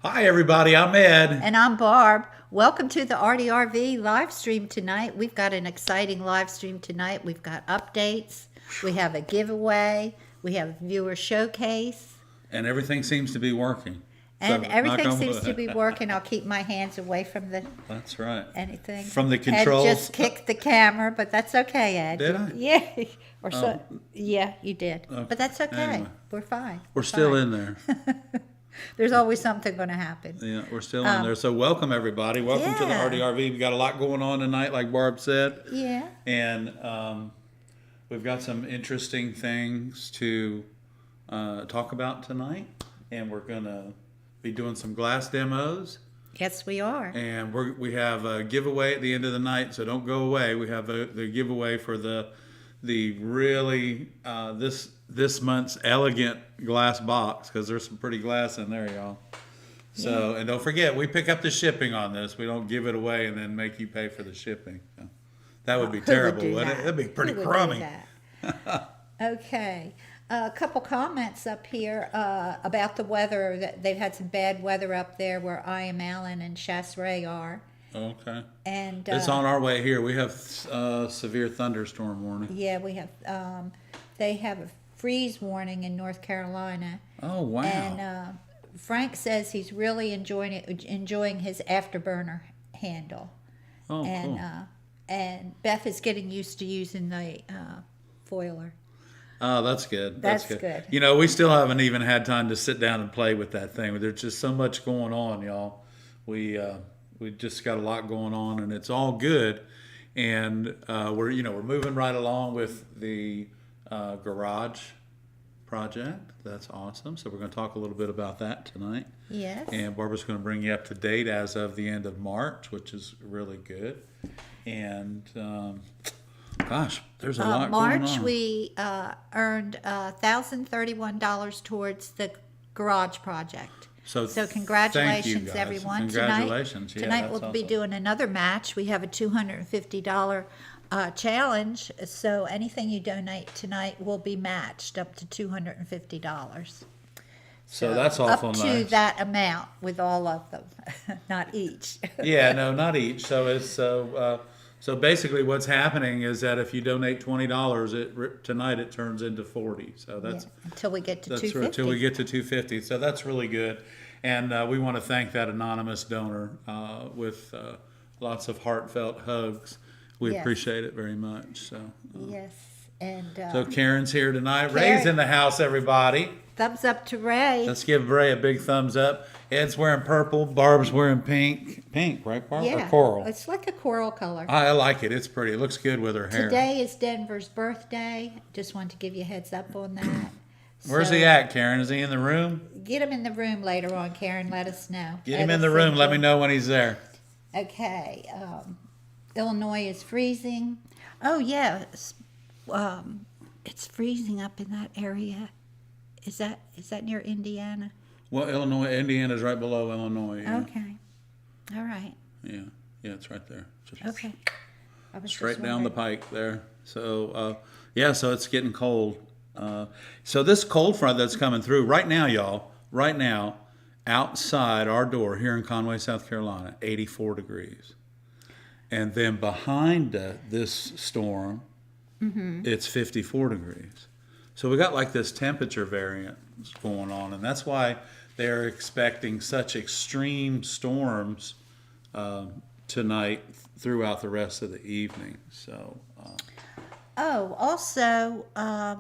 Hi, everybody. I'm Ed. And I'm Barb. Welcome to the ARTyRV live stream tonight. We've got an exciting live stream tonight. We've got updates. We have a giveaway. We have a viewer showcase. And everything seems to be working. And So, everything knock on seems wood. to be working. I'll keep my hands away from That's right. anything. From the Ed controls. just kicked the camera, but that's okay, Ed. Did I? Yeah. Yeah, you did. Okay. But that's okay. Anyway. We're fine. We're still in there. There's always something going to happen. Yeah, we're still in there. So welcome, everybody. Welcome to the Yeah. ARTyRV. We've got a lot going on tonight, like Barb said. Yeah. And we've got some interesting things to talk about tonight. And we're going to be doing some glass demos. Yes, we are. And we have a giveaway at the end of the night, so don't go away. We have the giveaway for the really this month's elegant glass box, because there's some pretty glass in there, y'all. So, and don't forget, we pick up the shipping on this. We don't give it away and then make you pay for the shipping. That would be terrible, wouldn't it? That'd be pretty crummy. Okay. A couple comments up here about the weather. That they've had some bad weather up there where I am Allen and Chasseray are. Okay. And It's on our way here. We have severe thunderstorm warning. yeah, we have. They have a freeze warning in North Carolina. Oh, wow. And Frank says he's really enjoying his afterburner handle. Oh, And cool. And Beth is getting used to using the foiler. Oh, that's good. That's good. You know, we still haven't even had time to sit down and play with that thing. There's just so much going on, y'all. We just got a lot going on, and it's all good. And we're moving right along with the garage project. That's awesome. So we're going to talk a little bit about that tonight. Yes. And Barbara's going to bring you up to date as of the end of March, which is really good. And gosh, there's a lot going on. March, we earned $1,031 towards the garage project. So Congratulations, thank you, guys. everyone. Congratulations. Tonight we'll be doing another match. We have a $250 challenge. So anything you donate tonight will be matched up to $250. So that's awful up nice. to that amount with all of them, not each. Yeah, no, not each. So it's so basically what's happening is that if you donate $20, tonight it turns into $40. So that's until we get to that's $250. right, until we get to $250. So that's really good, and we want to thank that anonymous donor with lots of heartfelt hugs. We Yes. appreciate it very much. So Yes, and so Karen's here tonight. Ray's in the house, everybody. thumbs up to Ray. Let's give Ray a big thumbs up. Ed's wearing purple. Barb's wearing pink. Pink, right, Barb? Yeah, Or coral? it's like a coral color. I like it. It's pretty. It looks good with her hair. Today is Denver's birthday. Just wanted to give you a heads up on that. Where's he at, Karen? Is he in the room? Get him in the room later on, Karen. Let us know. Get him in the room. Let me know when he's there. Okay. Illinois is freezing. Oh, yeah. It's freezing up in that area. Is that near Indiana? Well, Indiana's right below Illinois. Yeah. Okay. All right. Yeah, it's right there. Just Okay. I was straight just down the wondering. pike there. So, so it's getting cold. So this cold front that's coming through right now, y'all, right now, outside our door here in Conway, South Carolina, 84 degrees. And then behind this storm, it's 54 degrees. So we got like this temperature variance going on, and that's why they're expecting such extreme storms tonight throughout the rest of the evening. So. Oh, also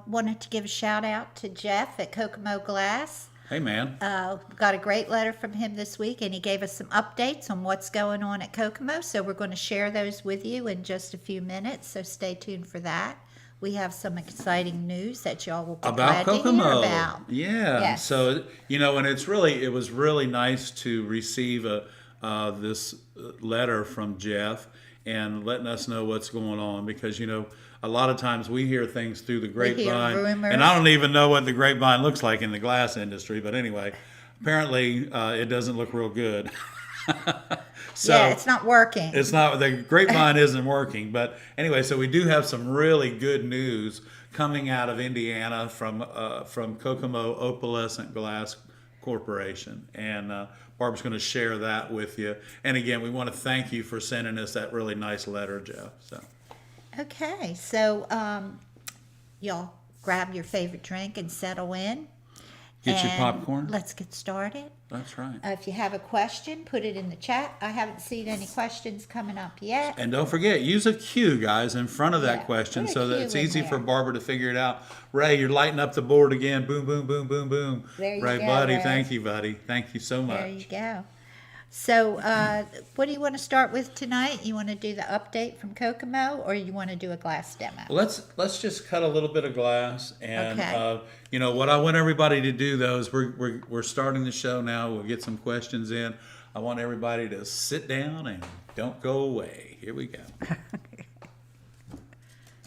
wanted to give a shout out to Jeff at Kokomo Glass. Hey, man. Got a great letter from him this week, and he gave us some updates on what's going on at Kokomo. So we're going to share those with you in just a few minutes. So stay tuned for that. We have some exciting news that y'all will be About glad to Kokomo. hear about. Yeah. Yes. So, and it was really nice to receive this letter from Jeff and letting us know what's going on, because, a lot of times we hear things through the grapevine, rumors. and I don't even know what the grapevine looks like in the glass industry. But anyway, apparently it doesn't look real good. So yeah, it's not working. It's not, the grapevine isn't working. But anyway, so we do have some really good news coming out of Indiana from Kokomo Opalescent Glass Corporation. And Barb's going to share that with you. And again, we want to thank you for sending us that really nice letter, Jeff. So. Okay, so y'all grab your favorite drink and settle in. Get your And popcorn. Let's get started. That's right. If you have a question, put it in the chat. I haven't seen any questions coming up yet. And don't forget, use a Q, guys, in front of that Yeah, question put a so that Q it's in easy there. for Barbara to figure it out. Ray, you're lighting up the board again. Boom, boom, boom, boom, boom. There you Ray, go, buddy, Ray. thank you, buddy. Thank you so much. There you go. So, what do you want to start with tonight? You want to do the update from Kokomo, or you want to do a glass demo? Let's just cut a little bit of glass, and Okay. you know what I want everybody to do though is we're starting the show now. We'll get some questions in. I want everybody to sit down and don't go away. Here we go.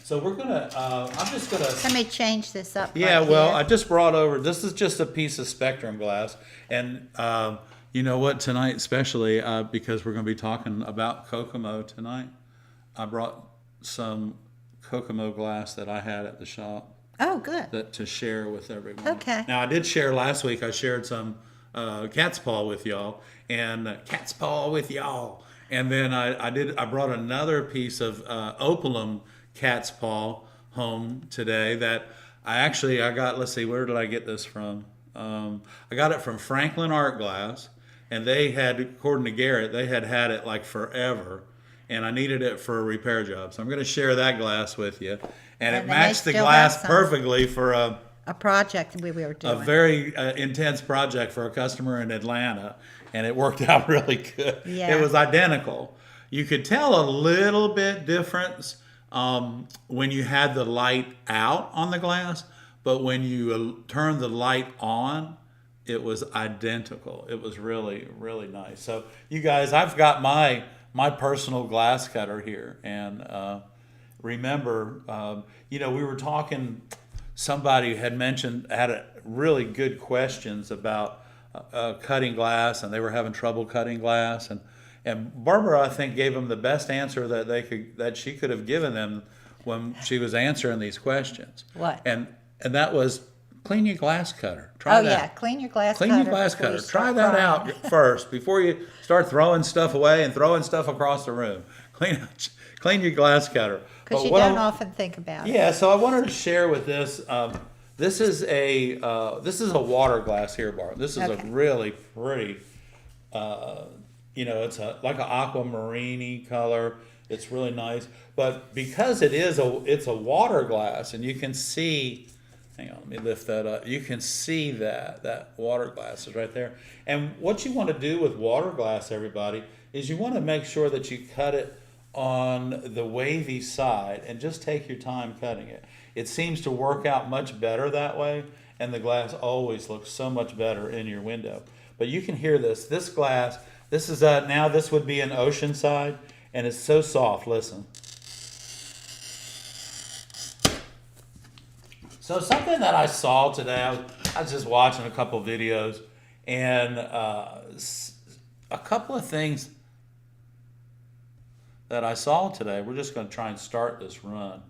So we're gonna. I'm just gonna. Let me change this up. Yeah, right well, here. I just brought over. This is just a piece of spectrum glass, and you know what? Tonight, especially because we're going to be talking about Kokomo tonight, I brought some Kokomo glass that I had at the shop Oh, good. to share with everyone. Okay. Now I did share last week. I shared some cat's paw with y'all, and cat's paw with y'all, and then I brought another piece of opalum cat's paw home today that I got. Let's see, where did I get this from? I got it from Franklin Art Glass, and they had, according to Garrett, they had it like forever, and I needed it for a repair job. So I'm going to share that glass with you, and it they matched the still glass have some. perfectly for a project we were doing. very intense project for a customer in Atlanta, and it worked out really good. Yeah. It was identical. You could tell a little bit difference when you had the light out on the glass, but when you turned the light on, it was identical. It was really, really nice. So you guys, I've got my personal glass cutter here, and remember, we were talking. Somebody had really good questions about cutting glass, and they were having trouble cutting glass, and Barbara, I think, gave them the best answer that she could have given them when she was answering these questions. What? And that was clean your glass cutter. Try Oh, that. yeah, clean your glass cutter. Clean your glass before you cutter. Try start that frying. out first before you start throwing stuff away and throwing stuff across the room. Clean your glass cutter. Because But you what don't I- often think about it. Yeah, so I wanted to share with this. This is a water glass here, Barb. This is Okay. a really pretty. It's like an aquamarine color. It's really nice, but because it's a water glass, and you can see. Hang on, let me lift that up. You can see that water glass is right there. And what you want to do with water glass, everybody, is you want to make sure that you cut it on the wavy side and just take your time cutting it. It seems to work out much better that way, and the glass always looks so much better in your window. But you can hear this. This glass, this is now this would be an Oceanside, and it's so soft. Listen. So something that I saw today, I was just watching a couple videos, and a couple of things that I saw today. We're just going to try and start this run,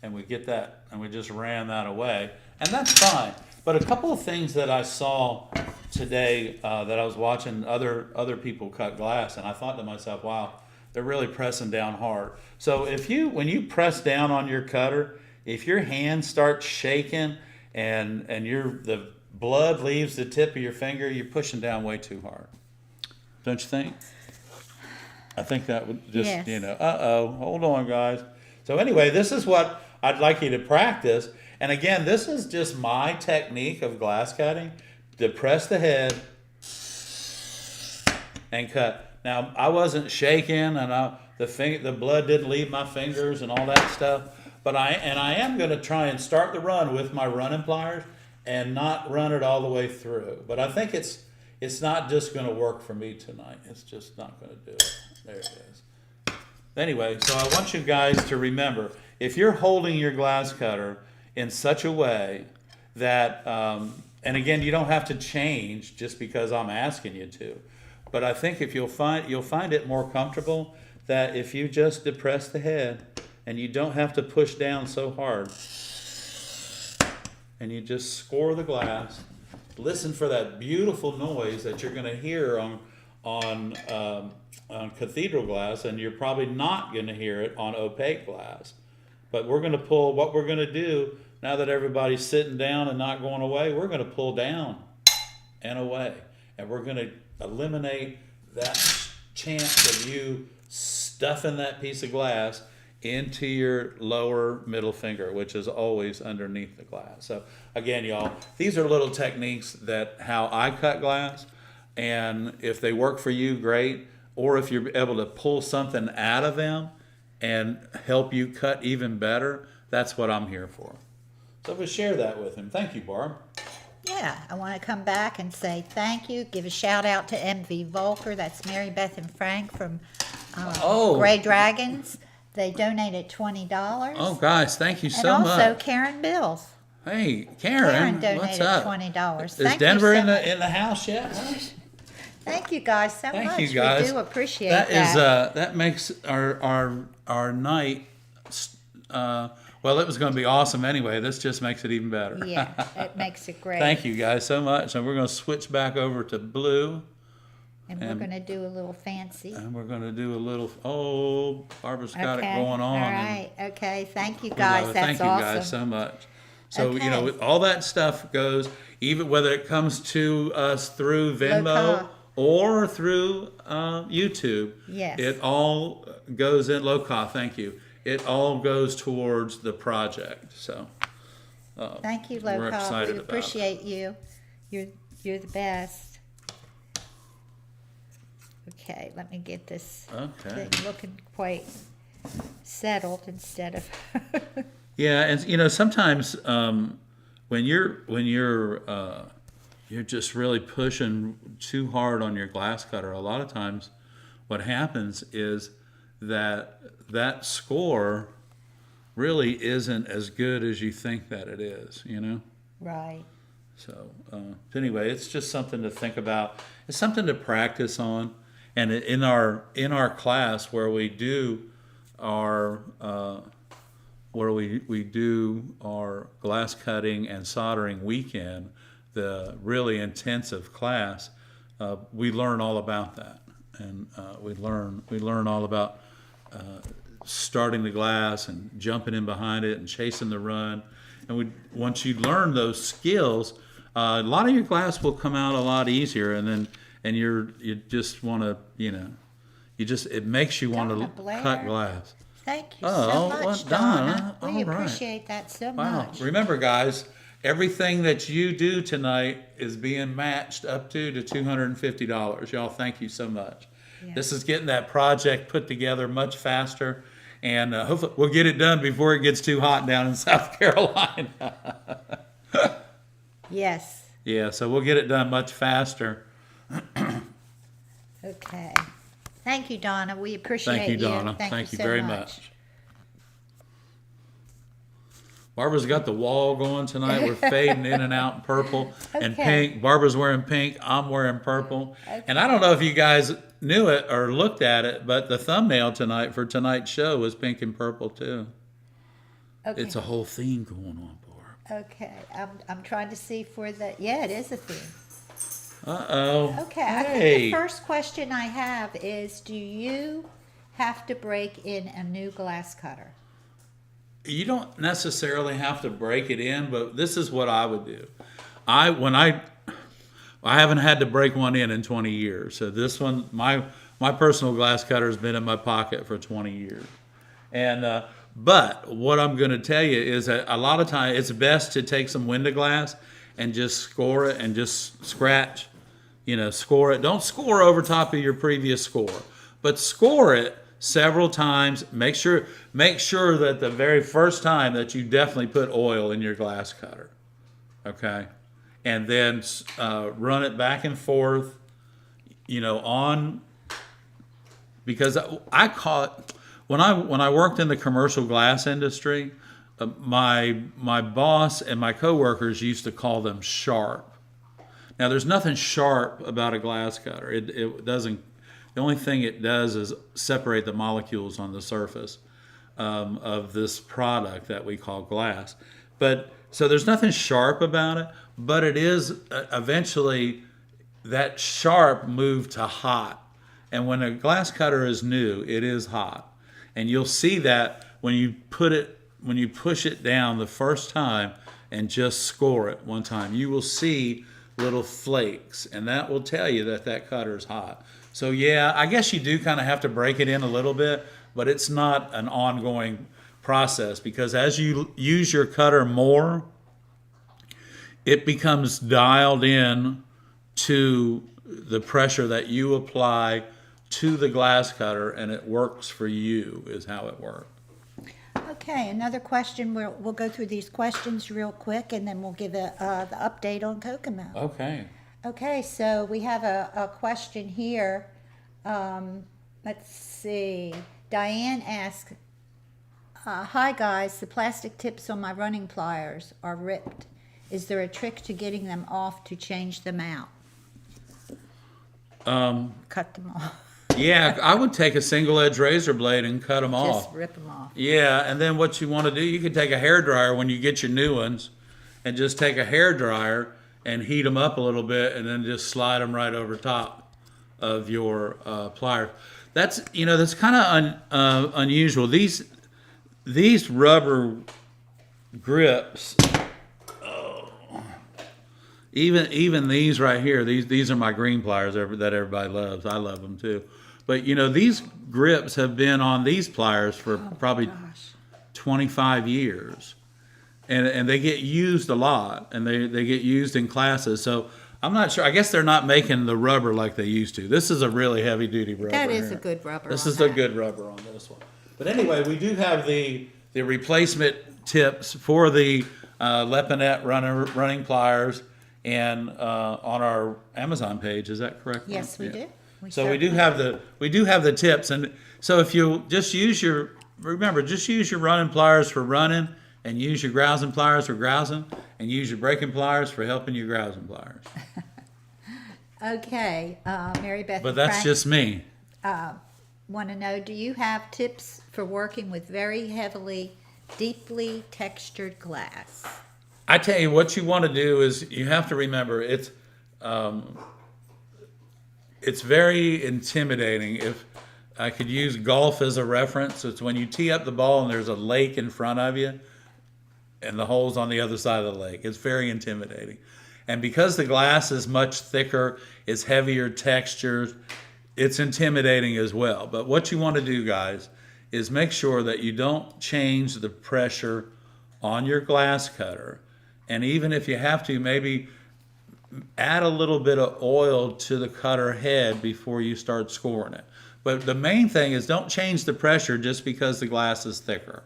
and we get that, and we just ran that away, and that's fine. But a couple of things that I saw today that I was watching other people cut glass, and I thought to myself, wow, they're really pressing down hard. So when you press down on your cutter, if your hand starts shaking and the blood leaves the tip of your finger, you're pushing down way too hard. Don't you think? I think that would just, Yes. hold on, guys. So anyway, this is what I'd like you to practice. And again, this is just my technique of glass cutting. To press the head and cut. Now, I wasn't shaking, and the blood didn't leave my fingers and all that stuff. But I am going to try and start the run with my running pliers and not run it all the way through. But I think it's not just going to work for me tonight. It's just not going to do it. There it is. Anyway, so I want you guys to remember, if you're holding your glass cutter in such a way that, and again, you don't have to change just because I'm asking you to. But I think if you'll find it more comfortable that if you just depress the head, and you don't have to push down so hard, and you just score the glass, listen for that beautiful noise that you're going to hear on cathedral glass, and you're probably not going to hear it on opaque glass. But we're going to pull, what we're going to do, now that everybody's sitting down and not going away, we're going to pull down and away. And we're going to eliminate that chance of you stuffing that piece of glass into your lower middle finger, which is always underneath the glass. So again, y'all, these are little techniques that how I cut glass, and if they work for you, great. Or if you're able to pull something out of them and help you cut even better, that's what I'm here for. So we'll share that with him. Thank you, Barb. Yeah, I want to come back and say thank you. Give a shout out to MV Volker. That's Mary Beth and Frank from Gray Dragons. They donated $20. Oh, guys, thank you so and much. also Karen Bills. Hey, Karen, donated what's up? $20. Is Denver in the house yet? Huh? Thank you guys so much. Thank you guys. We do appreciate that. That makes our night. Well, it was going to be awesome anyway. This just makes it even better. Yeah, it makes it great. Thank you guys so much. And we're going to switch back over to blue. And we're going to do a little fancy. And we're going to do a little. Oh, Barbara's got it going on. All right. Okay. Thank you guys. That's awesome. Thank you guys so much. So Okay. all that stuff goes, even whether it comes to us through Venmo or through YouTube. Yes. It all goes in low cost. Thank you. It all goes towards the project. So Thank you, we're Low excited We about appreciate you. You're the best. Okay, let me get this thing looking quite settled instead of. Yeah, and sometimes when you're just really pushing too hard on your glass cutter, a lot of times what happens is that score really isn't as good as you think that it is, Right. So anyway, it's just something to think about. It's something to practice on, and in our class where we do our we do our glass cutting and soldering weekend, the really intensive class, we learn all about that, and we learn all about starting the glass and jumping in behind it and chasing the run. And once you learn those skills, a lot of your glass will come out a lot easier, and you just want to it makes you want to cut glass. Thank you so much, Donna. We all right. appreciate that so Wow. much. Remember, guys, everything that you do tonight is being matched up to $250. Y'all, thank you so much. Yeah. This is getting that project put together much faster, and hopefully we'll get it done before it gets too hot down in South Carolina. Yes. Yeah, so we'll get it done much faster. Okay. Thank you, Donna. We appreciate Thank you, Donna. Thank you so very much. Barbara's got the wall going tonight. We're fading in and out in purple and Okay. pink. Barbara's wearing pink. I'm wearing purple. Okay. And I don't know if you guys knew it or looked at it, but the thumbnail tonight for tonight's show was pink and purple too. Okay. It's a whole theme going on, Barb. Okay. I'm trying to see for the. Yeah, it is a theme. Uh-oh. Okay. I think the first question I have is: do you have to break in a new glass cutter? You don't necessarily have to break it in, but this is what I would do. I haven't had to break one in 20 years. So this one, my personal glass cutter has been in my pocket for 20 years. And but what I'm going to tell you is that a lot of times it's best to take some window glass and just score it and just scratch, score it. Don't score over top of your previous score, but score it several times. Make sure that the very first time that you definitely put oil in your glass cutter, okay, and then run it back and forth, because I call it when I worked in the commercial glass industry, my boss and my coworkers used to call them sharp. Now there's nothing sharp about a glass cutter. It doesn't. The only thing it does is separate the molecules on the surface of this product that we call glass. So there's nothing sharp about it, but it is eventually that sharp move to hot. And when a glass cutter is new, it is hot. And you'll see that when you push it down the first time and just score it one time, you will see little flakes, and that will tell you that that cutter is hot. So yeah, I guess you do kind of have to break it in a little bit, but it's not an ongoing process, because as you use your cutter more, it becomes dialed in to the pressure that you apply to the glass cutter, and it works for you, is how it works. Okay, another question. We'll go through these questions real quick, and then we'll give the update on Kokomo. Okay. Okay, so we have a question here. Let's see. Diane asks, hi guys, the plastic tips on my running pliers are ripped. Is there a trick to getting them off to change them out? Cut them off. Yeah, I would take a single edge razor blade and cut them off. Just rip them off. Yeah, and then what you want to do, you can take a hair dryer when you get your new ones, and just take a hair dryer and heat them up a little bit, and then just slide them right over top of your pliers. That's kind of unusual. These rubber grips, even these right here, these are my green pliers that everybody loves. I love them too. But these grips have been on these pliers for probably 25 years. And they get used a lot, and they get used in classes. So I'm not sure. I guess they're not making the rubber like they used to. This is a really heavy duty rubber. That is here. a good rubber. This is a good rubber on this one. But anyway, we do have the replacement tips for the Lepinette running pliers, and on our Amazon page. Is that correct? Yes, we do. So we do have the tips, and so if you just use your running pliers for running, and use your grousing pliers for grousing, and use your breaking pliers for helping your grousing pliers. Okay, Mary Beth. But that's Frank, just me. Want to know, do you have tips for working with very deeply textured glass? I tell you, what you want to do is you have to remember it's very intimidating. If I could use golf as a reference, it's when you tee up the ball and there's a lake in front of you and the hole's on the other side of the lake. It's very intimidating. And because the glass is much thicker, it's heavier textures, it's intimidating as well. But what you want to do, guys, is make sure that you don't change the pressure on your glass cutter. And even if you have to, maybe add a little bit of oil to the cutter head before you start scoring it. But the main thing is, don't change the pressure just because the glass is thicker.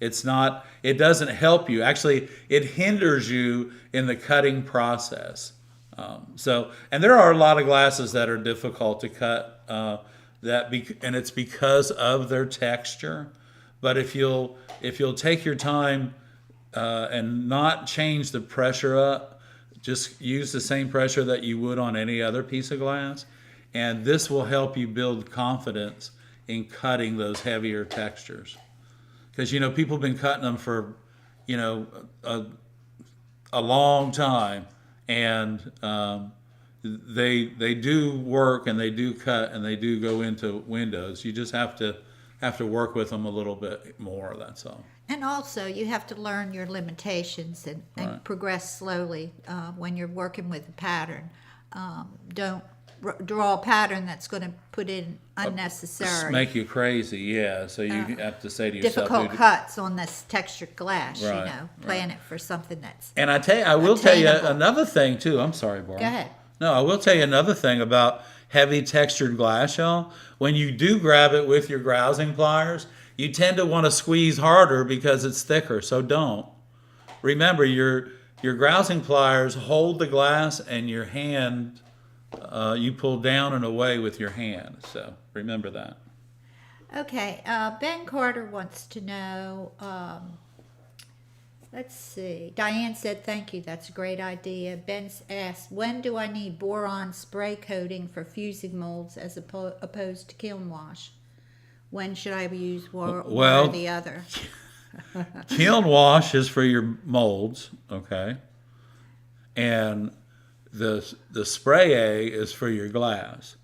It doesn't help you. Actually, it hinders you in the cutting process. And there are a lot of glasses that are difficult to cut, and it's because of their texture. But if you'll take your time and not change the pressure up, just use the same pressure that you would on any other piece of glass, and this will help you build confidence in cutting those heavier textures. Because people have been cutting them for a long time, and they do work, and they do cut, and they do go into windows. You just have to work with them a little bit more. That's all. And also, you have to learn your limitations and Right. progress slowly when you're working with a pattern. Don't draw a pattern that's going to put in unnecessary, Make you crazy, yeah. So you have to say to yourself, difficult cuts on this textured glass. Right, Plan it for something that's. And I will tell you attainable. another thing too. I'm sorry, Barbara. Go ahead. No, I will tell you another thing about heavy textured glass, y'all. When you do grab it with your grousing pliers, you tend to want to squeeze harder because it's thicker. So don't. Remember, your grousing pliers hold the glass, and your hand, you pull down and away with your hand. So remember that. Okay, Ben Carter wants to know, let's see. Diane said, thank you, that's a great idea. Ben asked, when do I need boron spray coating for fusing molds as opposed to kiln wash? When should I use one or the other? Kiln wash is for your molds, okay? and the spray A is for your glass.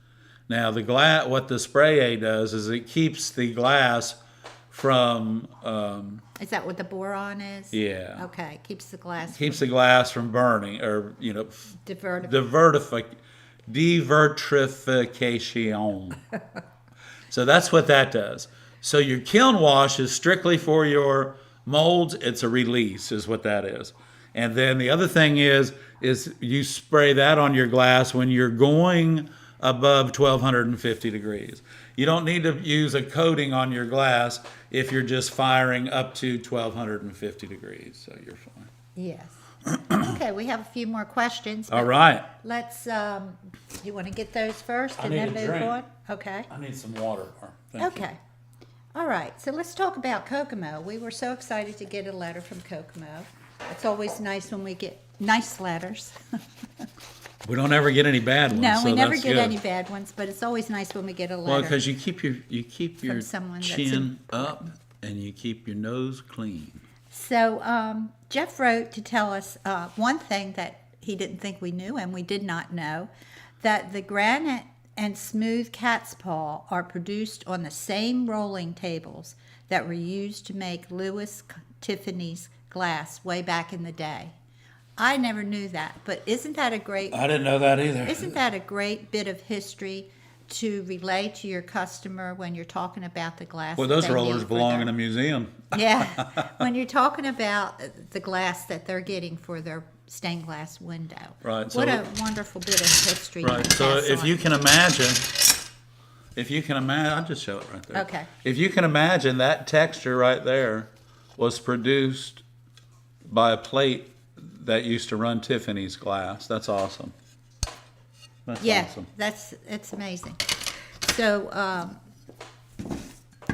Now what the spray A does is it keeps the glass from Is that what the boron is? yeah. Okay, keeps the glass. Keeps the glass from burning, or Divertification. Devertrification. So that's what that does. So your kiln wash is strictly for your molds. It's a release, is what that is. And then the other thing is you spray that on your glass when you're going above 1250 degrees. You don't need to use a coating on your glass if you're just firing up to 1250 degrees. So you're fine. Yes. Okay, we have a few more questions. All right. Let's, you want to get those first I and need then a move drink. on? Okay. I need some water. Thank you. Okay. All right, so let's talk about Kokomo. We were so excited to get a letter from Kokomo. It's always nice when we get nice letters. We don't ever get any bad ones. No, so we never that's get good. any bad ones, but it's always nice when we get a letter. Well, because you keep your someone that's chin up and you keep your nose clean. So Jeff wrote to tell us one thing that he didn't think we knew, and we did not know, that the granite and smooth cat's paw are produced on the same rolling tables that were used to make Lewis Tiffany's glass way back in the day. I never knew that, but isn't that a great... I didn't know that either. Isn't that a great bit of history to relay to your customer when you're talking about the glass? Well, those rollers belong in a museum. Yeah, when you're talking about the glass that they're getting for their stained glass window. Right. What a wonderful bit of history. Right. So if you can imagine, I'll just show it right there. Okay. If you can imagine that texture right there was produced by a plate that used to run Tiffany's glass. That's awesome. That's awesome. It's amazing. So,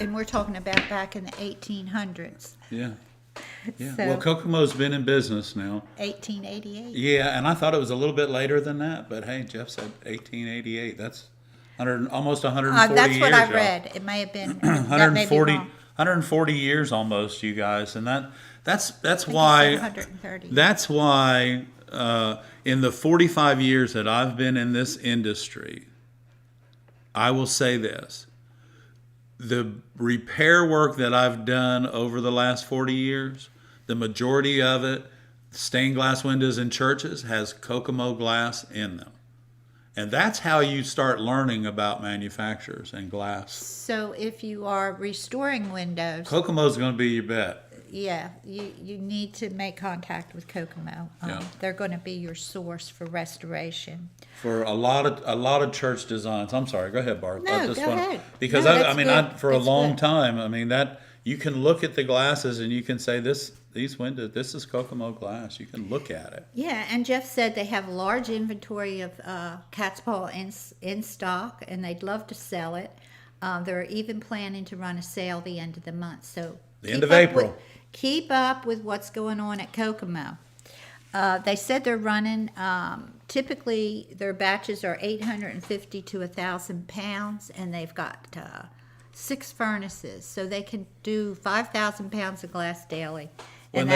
and we're talking about back in the 1800s. Yeah. Yeah. So, Well, Kokomo's been in business now. 1888. Yeah, and I thought it was a little bit later than that, but hey, Jeff said 1888. That's almost 140 years. That's what I y'all. read. It may have been that may be 140, wrong. 140 years almost, you guys, and that's why 130. that's why in the 45 years that I've been in this industry, I will say this: the repair work that I've done over the last 40 years, the majority of it, stained glass windows in churches, has Kokomo glass in them. And that's how you start learning about manufacturers and glass. So if you are restoring windows, Kokomo's going to be your bet. yeah, you need to make contact with Kokomo. Yeah. They're going to be your source for restoration. For a lot of church designs. I'm sorry. Go ahead, Bart. No, go ahead. Because No, I that's mean, good. for a That's long good. time, I mean that you can look at the glasses and you can say these windows, this is Kokomo glass. You can look at it. Yeah, and Jeff said they have a large inventory of cat's paw in stock, and they'd love to sell it. They're even planning to run a sale the end of the month. So The end of April. Keep up with what's going on at Kokomo. They said they're running, typically their batches are 850 to 1,000 pounds, and they've got 6 furnaces, so they can do 5,000 pounds of glass daily. And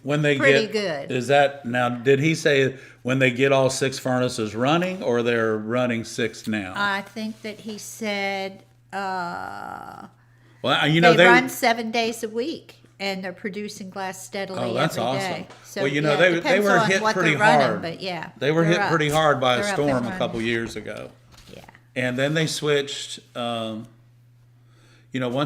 When they pretty get, good. Is that now? Did he say when they get all 6 furnaces running, or they're running 6 now? I think that he said Well, you know they run 7 days a week, and they're producing glass steadily Oh, that's every awesome. day. So, Well, you know, yeah, they depends were on hit what pretty they're running, hard. but yeah, They were they're hit up. pretty hard by a They're up and storm a running. couple years ago. Yeah. And then they switched, once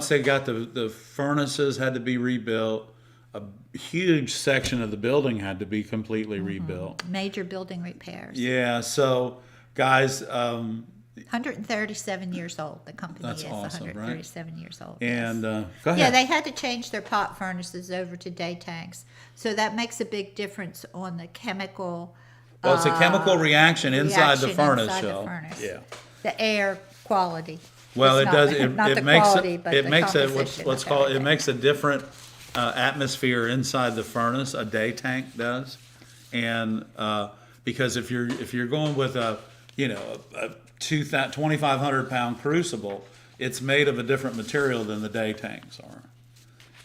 they got the furnaces had to be rebuilt, a huge section of the building had to be completely rebuilt. Major building repairs. Yeah, so guys, 137 years old. The company That's is awesome, right? 137 years old. and yes. go ahead. Yeah, they had to change their pot furnaces over to day tanks, so that makes a big difference on the chemical. Well, it's a chemical reaction inside the furnace, inside the so furnace. yeah. The air quality. Well, It's it not- does. not It the makes quality, it. but It the makes it. composition What's of called. It everything. makes a different atmosphere inside the furnace. A day tank does, and because if you're going with a 2,500 pound crucible, it's made of a different material than the day tanks are,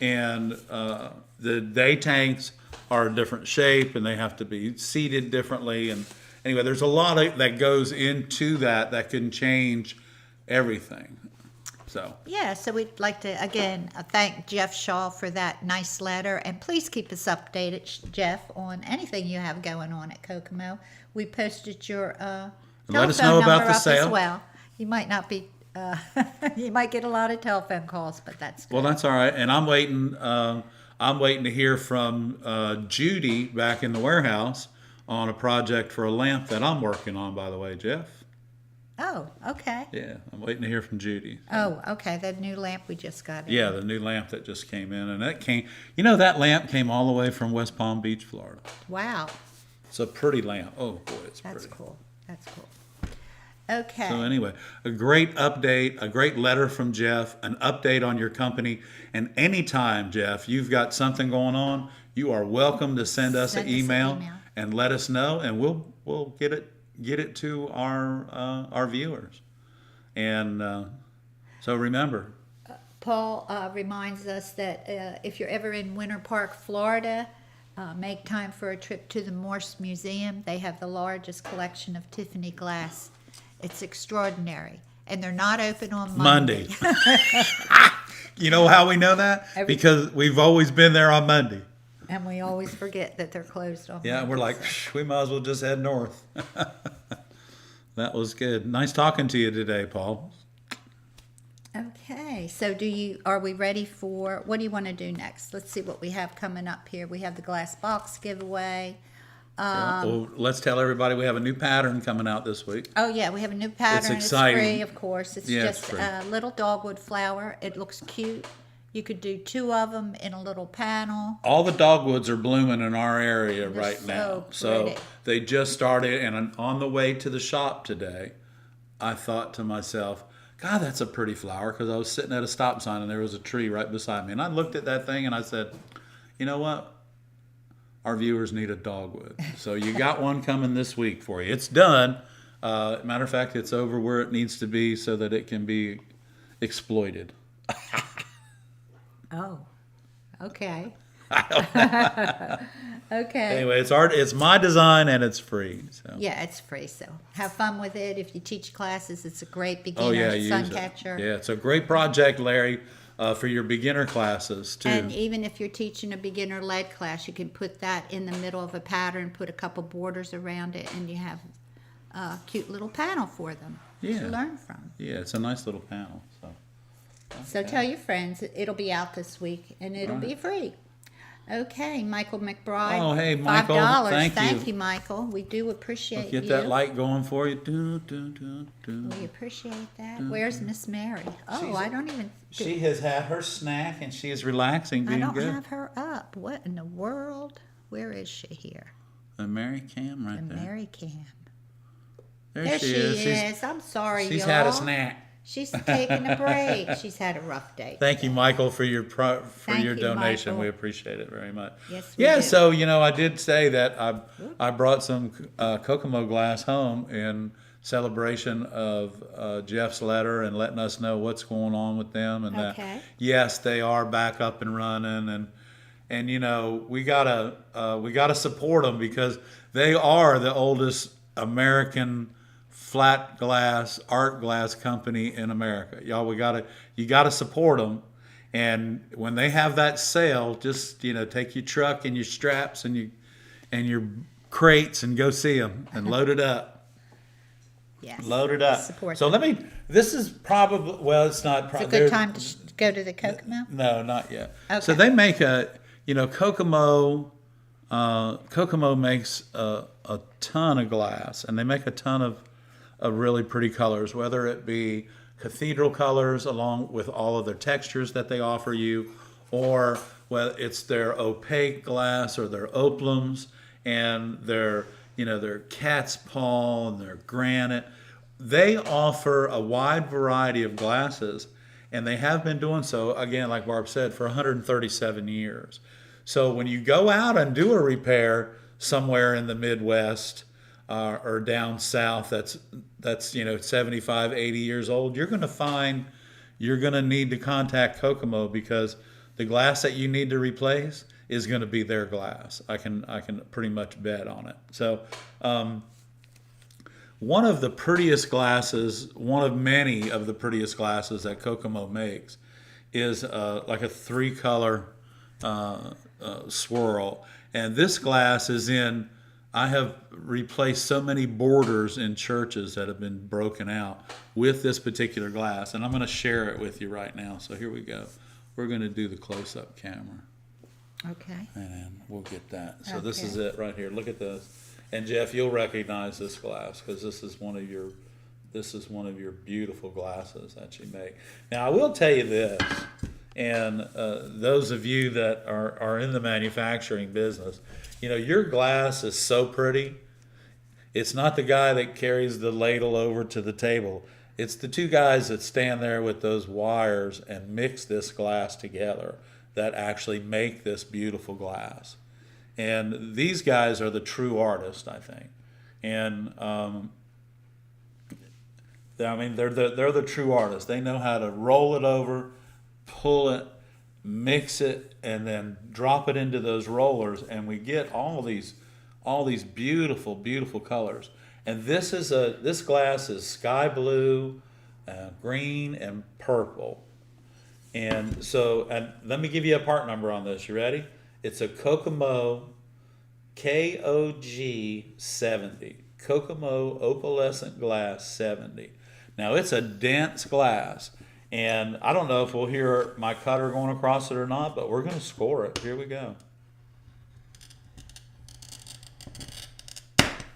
and the day tanks are a different shape and they have to be seated differently. And anyway, there's a lot that goes into that can change everything. So Yeah, so we'd like to, again, thank Jeff Shaw for that nice letter. And please keep us updated, Jeff, on anything you have going on at Kokomo. We posted your let us telephone know about number the up sale. as well. You might not be, you might get a lot of telephone calls, but that's good. well, that's all right. And I'm waiting. I'm waiting to hear from Judy back in the warehouse on a project for a lamp that I'm working on. By the way, Jeff. Oh, okay. Yeah, I'm waiting to hear from Judy. Oh, okay, that new lamp we just got in. Yeah, the new lamp that just came in, and that came. You know, that lamp came all the way from West Palm Beach, Florida. Wow, It's a pretty lamp. Oh boy, it's that's pretty. cool. That's cool. Okay. So anyway, a great update, a great letter from Jeff, an update on your company, and anytime, Jeff, you've got something going on, you are welcome to send us an email and let us know, and we'll get it to our viewers. And so remember, Paul reminds us that if you're ever in Winter Park, Florida, make time for a trip to the Morse Museum. They have the largest collection of Tiffany glass. It's extraordinary. And they're not open on Monday. You know how we know that? Because we've always been there on Monday. And we always forget that they're closed on Yeah, Monday. we're like, we might as well just head north. That was good. Nice talking to you today, Paul. Okay, so are we ready for, what do you want to do next? Let's see what we have coming up here. We have the glass box giveaway. Well, let's tell everybody we have a new pattern coming out this week. Oh yeah, we have a new pattern. It's exciting. It's free, of course. It's just a little dogwood flower. It looks cute. You could do 2 of them in a little panel. All the dogwoods are blooming in our area They're right now. so pretty. So they just started, and on the way to the shop today, I thought to myself, God, that's a pretty flower, because I was sitting at a stop sign and there was a tree right beside me. And I looked at that thing and I said, you know what? Our viewers need a dogwood. So you got one coming this week for you. It's done. Matter of fact, it's over where it needs to be so that it can be exploited. Oh, okay. Okay. Anyway, it's my design and it's free. So. Yeah, it's free, so have fun with it. If you teach classes, it's a great Oh beginner yeah, use sun it. catcher. Yeah, it's a great project, Larry, for your beginner classes too. And even if you're teaching a beginner lead class, you can put that in the middle of a pattern, put a couple borders around it, and you have a cute little panel for them to learn from. Yeah, it's a nice little panel. So tell your friends, it'll be out this week, and it'll be free. Okay, Michael McBride. Oh, hey, Michael, $5. thank you. Thank you, Michael. We do appreciate Get you. that light going for you. Do, do, do, do. We appreciate that. Where's Miss Mary? Oh, I don't even. She has had her snack and she is relaxing, I being don't good. have her up. What in the world? Where is she here? The Mary Cam right The there. Mary Cam. There she is. I'm sorry, She's y'all. had a snack. She's taking a break. She's had a rough day. Thank you, Michael, for your Thank you, donation. Michael. We appreciate it very much. Yes, we Yeah, do. so I did say that I brought some Kokomo glass home in celebration of Jeff's letter and letting us know what's going on with them, and Okay. that yes, they are back up and running, and we gotta support them because they are the oldest American flat glass art glass company in America. Y'all, you gotta support them. And when they have that sale, just take your truck and your straps and your crates and go see them and load it up. Yes. Load it up. Support So them. this is probably, well, it's not It's a probably. good time to go to the Kokomo. No, not yet. Okay. So they make Kokomo makes a ton of glass, and they make a ton of really pretty colors, whether it be cathedral colors along with all of their textures that they offer you, or whether it's their opaque glass or their opalums and their cat's paw and their granite. They offer a wide variety of glasses, and they have been doing so, again, like Barb said, for 137 years. So when you go out and do a repair somewhere in the Midwest or down south that's 75, 80 years old, you're going to need to contact Kokomo, because the glass that you need to replace is going to be their glass. I can pretty much bet on it. So one of the prettiest glasses, one of many of the prettiest glasses that Kokomo makes, is like a 3-color swirl. And this glass is in, I have replaced so many borders in churches that have been broken out with this particular glass. And I'm going to share it with you right now. So here we go. We're going to do the close-up camera. Okay. And then we'll get that. So Okay. this is it right here. Look at this. And Jeff, you'll recognize this glass because this is one of your beautiful glasses that you make. Now I will tell you this, and those of you that are in the manufacturing business, you know, your glass is so pretty. It's not the guy that carries the ladle over to the table. It's the 2 guys that stand there with those wires and mix this glass together that actually make this beautiful glass. And these guys are the true artists, I think. And I mean, they're the true artists. They know how to roll it over, pull it, mix it, and then drop it into those rollers, and we get all these beautiful, beautiful colors. And this glass is sky blue, green, and purple. And so, and let me give you a part number on this. You ready? It's a Kokomo KOG 70. Kokomo Opalescent Glass 70. Now it's a dense glass, and I don't know if we'll hear my cutter going across it or not, but we're going to score it. Here we go.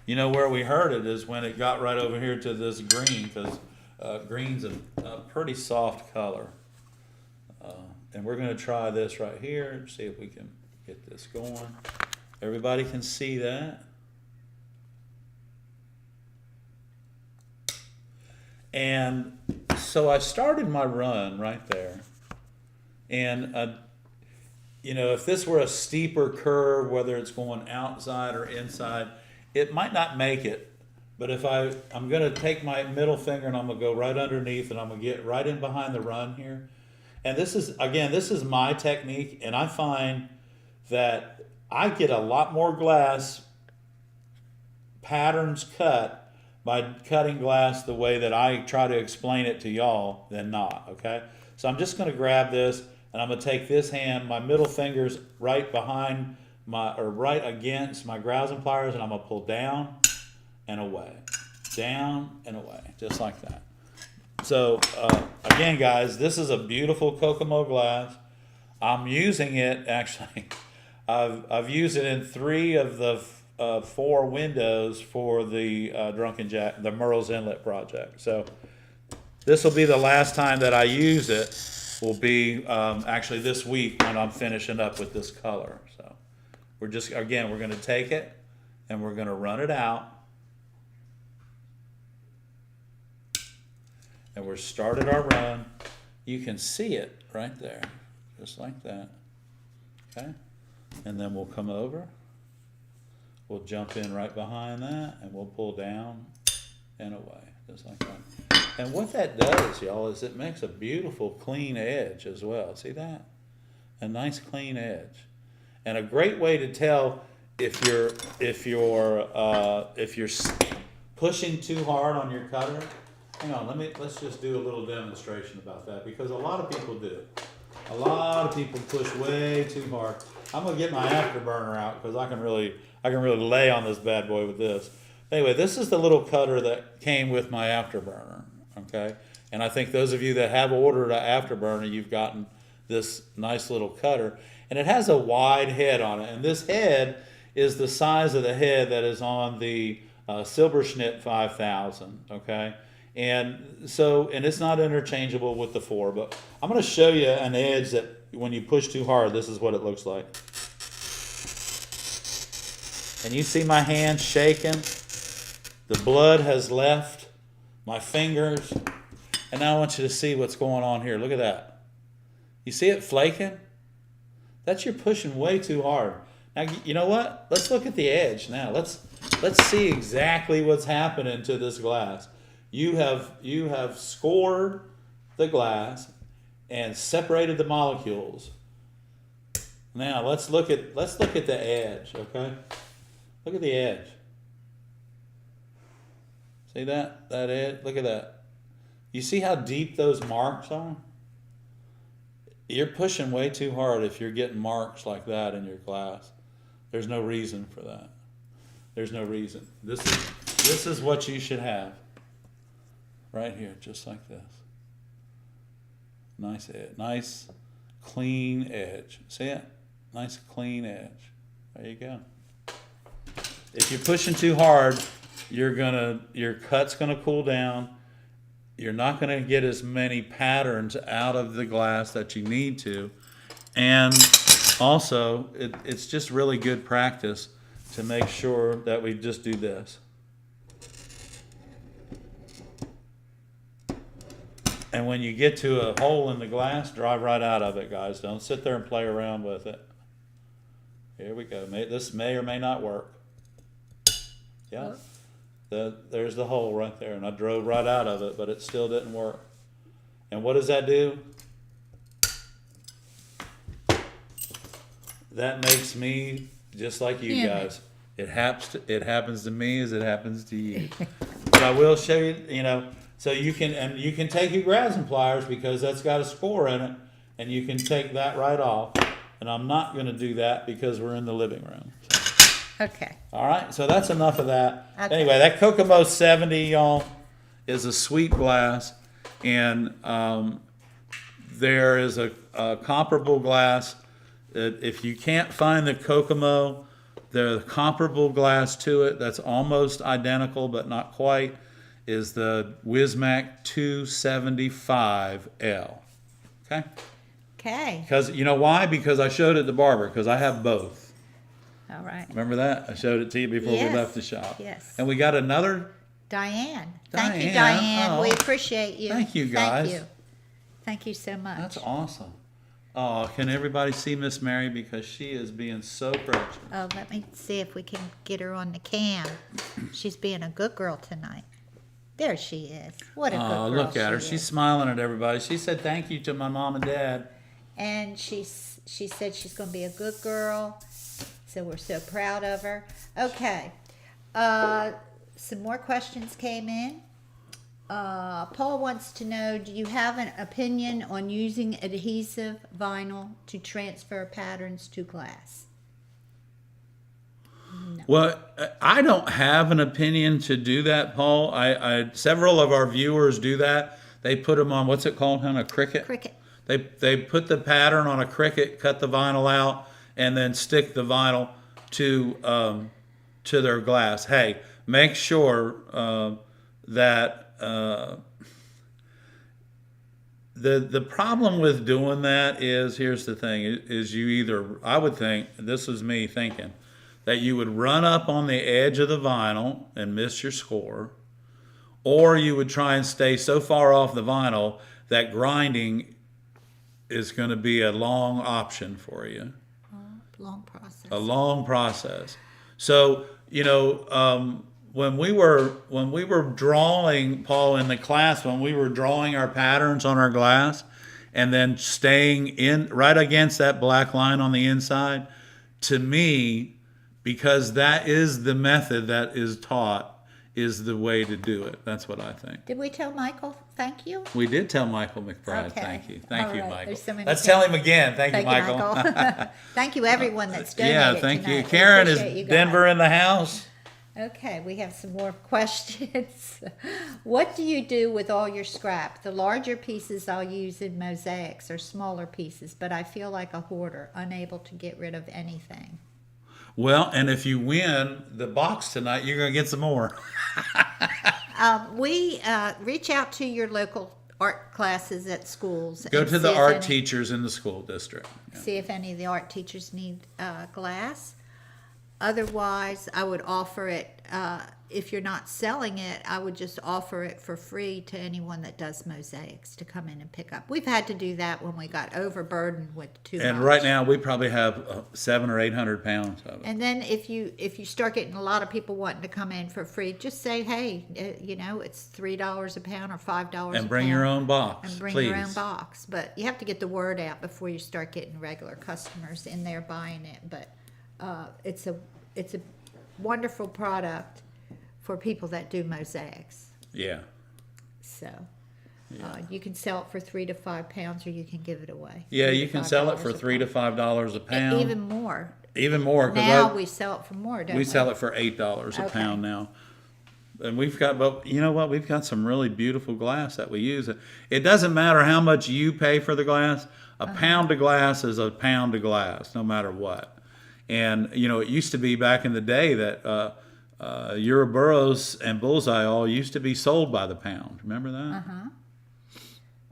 You know where we heard it is when it got right over here to this green, because green's a pretty soft color. And we're going to try this right here, see if we can get this going. Everybody can see that. And so I started my run right there. And, you know, if this were a steeper curve, whether it's going outside or inside, it might not make it. But if I'm going to take my middle finger and I'm going to go right underneath and I'm going to get right in behind the run here. And this is, again, this is my technique. And I find that I get a lot more glass patterns cut by cutting glass the way that I try to explain it to y'all than not, okay? So I'm just going to grab this and I'm going to take this hand, my middle finger's right behind right against my grousing pliers, and I'm going to pull down and away, down and away, just like that. So again, guys, this is a beautiful Kokomo glass. I'm using it, actually, I've used it in 3 of the 4 windows for the Drunken Jack, the Merle's Inlet project. So this will be the last time that I use it. Will be actually this week when I'm finishing up with this color. So we're just, again, we're going to take it and we're going to run it out. And we're started our run. You can see it right there, just like that. Okay, and then we'll come over. We'll jump in right behind that, and we'll pull down and away, just like that. And what that does, y'all, is it makes a beautiful, clean edge as well. See that? A nice, clean edge, and a great way to tell if you're pushing too hard on your cutter. Hang on, let's just do a little demonstration about that, because a lot of people do. A lot of people push way too hard. I'm gonna get my afterburner out because I can really lay on this bad boy with this. Anyway, this is the little cutter that came with my afterburner, okay? And I think those of you that have ordered an afterburner, you've gotten this nice little cutter. And it has a wide head on it. And this head is the size of the head that is on the Silberschnitt 5000, okay? And so, and it's not interchangeable with the 4, but I'm going to show you an edge that when you push too hard, this is what it looks like. And you see my hand shaking. The blood has left my fingers. And now I want you to see what's going on here. Look at that. You see it flaking? That's you're pushing way too hard. Now, you know what? Let's look at the edge now. Let's see exactly what's happening to this glass. You have scored the glass and separated the molecules. Now let's look at the edge, okay? Look at the edge. See that edge? Look at that. You see how deep those marks are? You're pushing way too hard if you're getting marks like that in your glass. There's no reason for that. There's no reason. This is what you should have. Right here, just like this. Nice edge. Nice clean edge. See it? Nice clean edge. There you go. If you're pushing too hard, your cut's gonna cool down. You're not gonna get as many patterns out of the glass that you need to. And also, it's just really good practice to make sure that we just do this. And when you get to a hole in the glass, drive right out of it, guys. Don't sit there and play around with it. Here we go. This may or may not work. Yeah. There's the hole right there. And I drove right out of it, but it still didn't work. And what does that do? That makes me just like you guys. It happens to me as it happens to you. But I will show you, so you can take your grazing pliers because that's got a score in it, and you can take that right off. And I'm not going to do that because we're in the living room. So. Okay. All right, so that's enough of that. Okay. Anyway, that Kokomo 70, y'all, is a sweet glass, and there is a comparable glass. If you can't find the Kokomo, the comparable glass to it that's almost identical but not quite is the Wismac 275L. Okay? Okay. Because you know why? Because I showed it to Barbara, because I have both. All right. Remember that? I showed it to you before we left the shop. Yes. And we got another. Diane. Thank you, Diane. Diane. Oh. We appreciate you. Thank you, guys. Thank you. Thank you so much. That's awesome. Oh, can everybody see Miss Mary? Because she is being so precious. Oh, let me see if we can get her on the cam. She's being a good girl tonight. There she is. What a good girl. Oh, look at her. she She's is. smiling at everybody. She said thank you to my mom and dad. And she said she's going to be a good girl. So we're so proud of her. Okay. Some more questions came in. Paul wants to know, do you have an opinion on using adhesive vinyl to transfer patterns to glass? No. Well, I don't have an opinion to do that, Paul. Several of our viewers do that. They put them on, what's it called, a Cricut? Cricut. They put the pattern on a Cricut, cut the vinyl out, and then stick the vinyl to their glass. Hey, make sure that the problem with doing that is, here's the thing, is you either, I would think, this was me thinking, that you would run up on the edge of the vinyl and miss your score, or you would try and stay so far off the vinyl that grinding is going to be a long option for you. Long process. A long process. So, when we were drawing, Paul, in the class, when we were drawing our patterns on our glass and then staying in right against that black line on the inside, to me, because that is the method that is taught, is the way to do it. That's what I think. Did we tell Michael thank you? We did tell Michael McBride Okay. thank you. Thank All you, right. Michael. There's so many Let's things. tell him again. Thank you, Michael. Thank you, everyone that's donated Yeah, thank tonight. you. We Karen, is appreciate you guys. Denver in the house? Okay, we have some more questions. What do you do with all your scrap? The larger pieces I'll use in mosaics or smaller pieces, but I feel like a hoarder, unable to get rid of anything. Well, and if you win the box tonight, you're going to get some more. We reach out to your local art classes at schools. Go and to the see if art any- teachers in the school district. Yeah. See if any of the art teachers need glass. Otherwise, I would offer it, if you're not selling it, I would just offer it for free to anyone that does mosaics to come in and pick up. We've had to do that when we got overburdened with too much. And right now we probably have 700 or 800 pounds of it. And then if you start getting a lot of people wanting to come in for free, just say, hey, it's $3 a pound or $5 a pound. And bring your own box, And bring please. your own box. But you have to get the word out before you start getting regular customers in there buying it. But it's a wonderful product for people that do mosaics. Yeah. So you can sell it for 3 to 5 pounds, or you can give it away. Yeah, you can sell it for $3 to $5 a pound. Even more. Even more. Now we sell it for more, don't we? We sell it for $8 a pound now. And we've got, but you know what? We've got some really beautiful glass that we use. It doesn't matter how much you pay for the glass. A pound of glass is a pound of glass, no matter what. And, it used to be back in the day that Ouroboros and Bullseye all used to be sold by the pound. Remember that?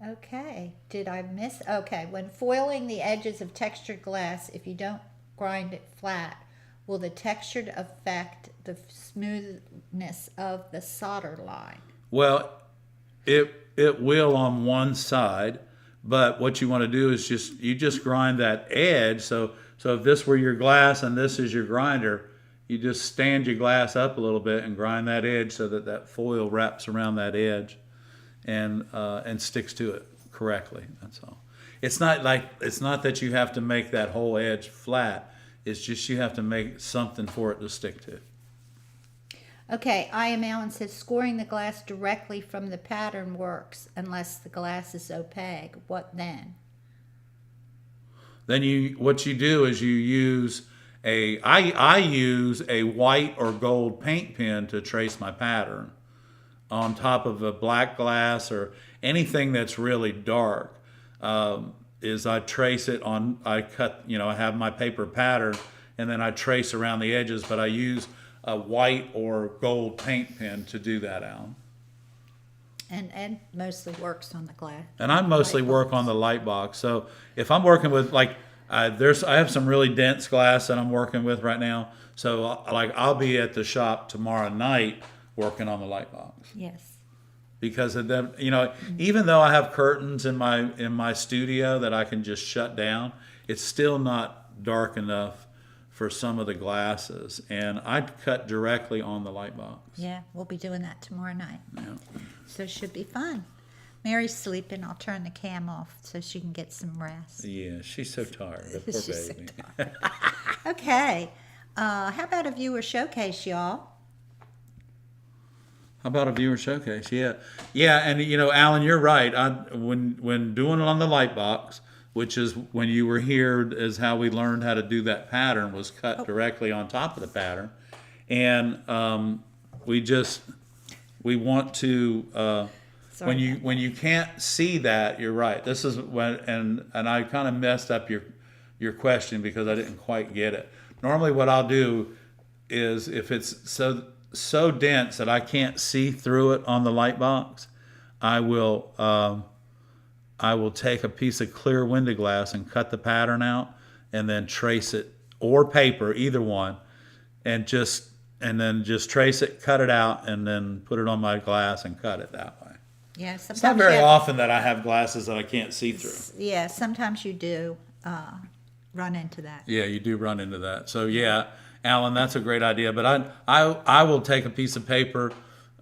Okay. Did I miss? Okay. When foiling the edges of textured glass, if you don't grind it flat, will the texture affect the smoothness of the solder line? Well, it will on one side, but what you want to do is just grind that edge. So if this were your glass and this is your grinder, you just stand your glass up a little bit and grind that edge so that foil wraps around that edge and sticks to it correctly. That's all. It's not that you have to make that whole edge flat. It's just you have to make something for it to stick to. Okay, I Am Alan says scoring the glass directly from the pattern works unless the glass is opaque. What then? Then what you do is you use I use a white or gold paint pen to trace my pattern on top of a black glass or anything that's really dark. Is I trace it on, I cut, I have my paper pattern and then I trace around the edges, but I use a white or gold paint pen to do that, Alan. And mostly works on the glass. And I mostly work on the light box. So if I'm working with I have some really dense glass that I'm working with right now. So I'll be at the shop tomorrow night working on the light box. Yes. Because of them, even though I have curtains in my studio that I can just shut down, it's still not dark enough for some of the glasses. And I'd cut directly on the light box. Yeah, we'll be doing that tomorrow night. Yeah. So it should be fun. Mary's sleeping. I'll turn the cam off so she can get some rest. Yeah, she's so tired. The poor She's so baby. tired. Okay. How about a viewer showcase, y'all? How about a viewer showcase? Yeah, and Alan, you're right. When doing it on the light box, which is when you were here, is how we learned how to do that pattern, was cut directly on top of the pattern, and we want to when you can't see that, you're right. This is when and I kind of messed up your question because I didn't quite get it. Normally, what I'll do is if it's so dense that I can't see through it on the light box, I will take a piece of clear window glass and cut the pattern out and then trace it, or paper, either one, and then just trace it, cut it out, and then put it on my glass and cut it that way. Yeah, sometimes It's not very often that I have glasses that I can't see through. Yeah, sometimes you do run into that. Yeah, you do run into that. So yeah, Alan, that's a great idea. But I will take a piece of paper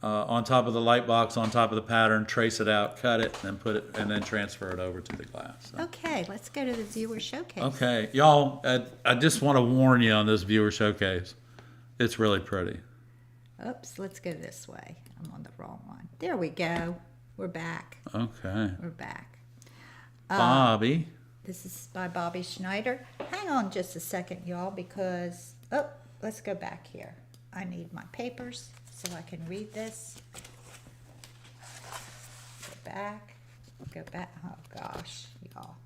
on top of the light box, on top of the pattern, trace it out, cut it, and put it, and then transfer it over to the glass. So. Okay, let's go to the viewer showcase. Okay, y'all, I just want to warn you on this viewer showcase. It's really pretty. Oops, let's go this way. I'm on the wrong one. There we go. We're back. Okay. We're back. Bobby. This is by Bobby Schneider. Hang on just a second, y'all, because, let's go back here. I need my papers so I can read this. Go back. Oh, gosh, y'all.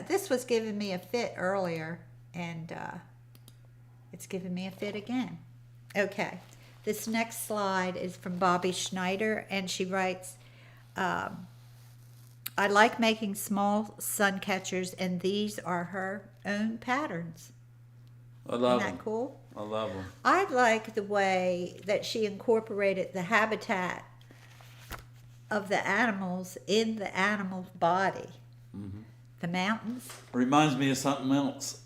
This was giving me a fit earlier, and it's giving me a fit again. Okay. This next slide is from Bobby Schneider, and she writes, I like making small sun catchers, and these are her own patterns. I love Isn't them. that cool? I love them. I like the way that she incorporated the habitat of the animals in the animal's body. The mountains. Reminds me of something else.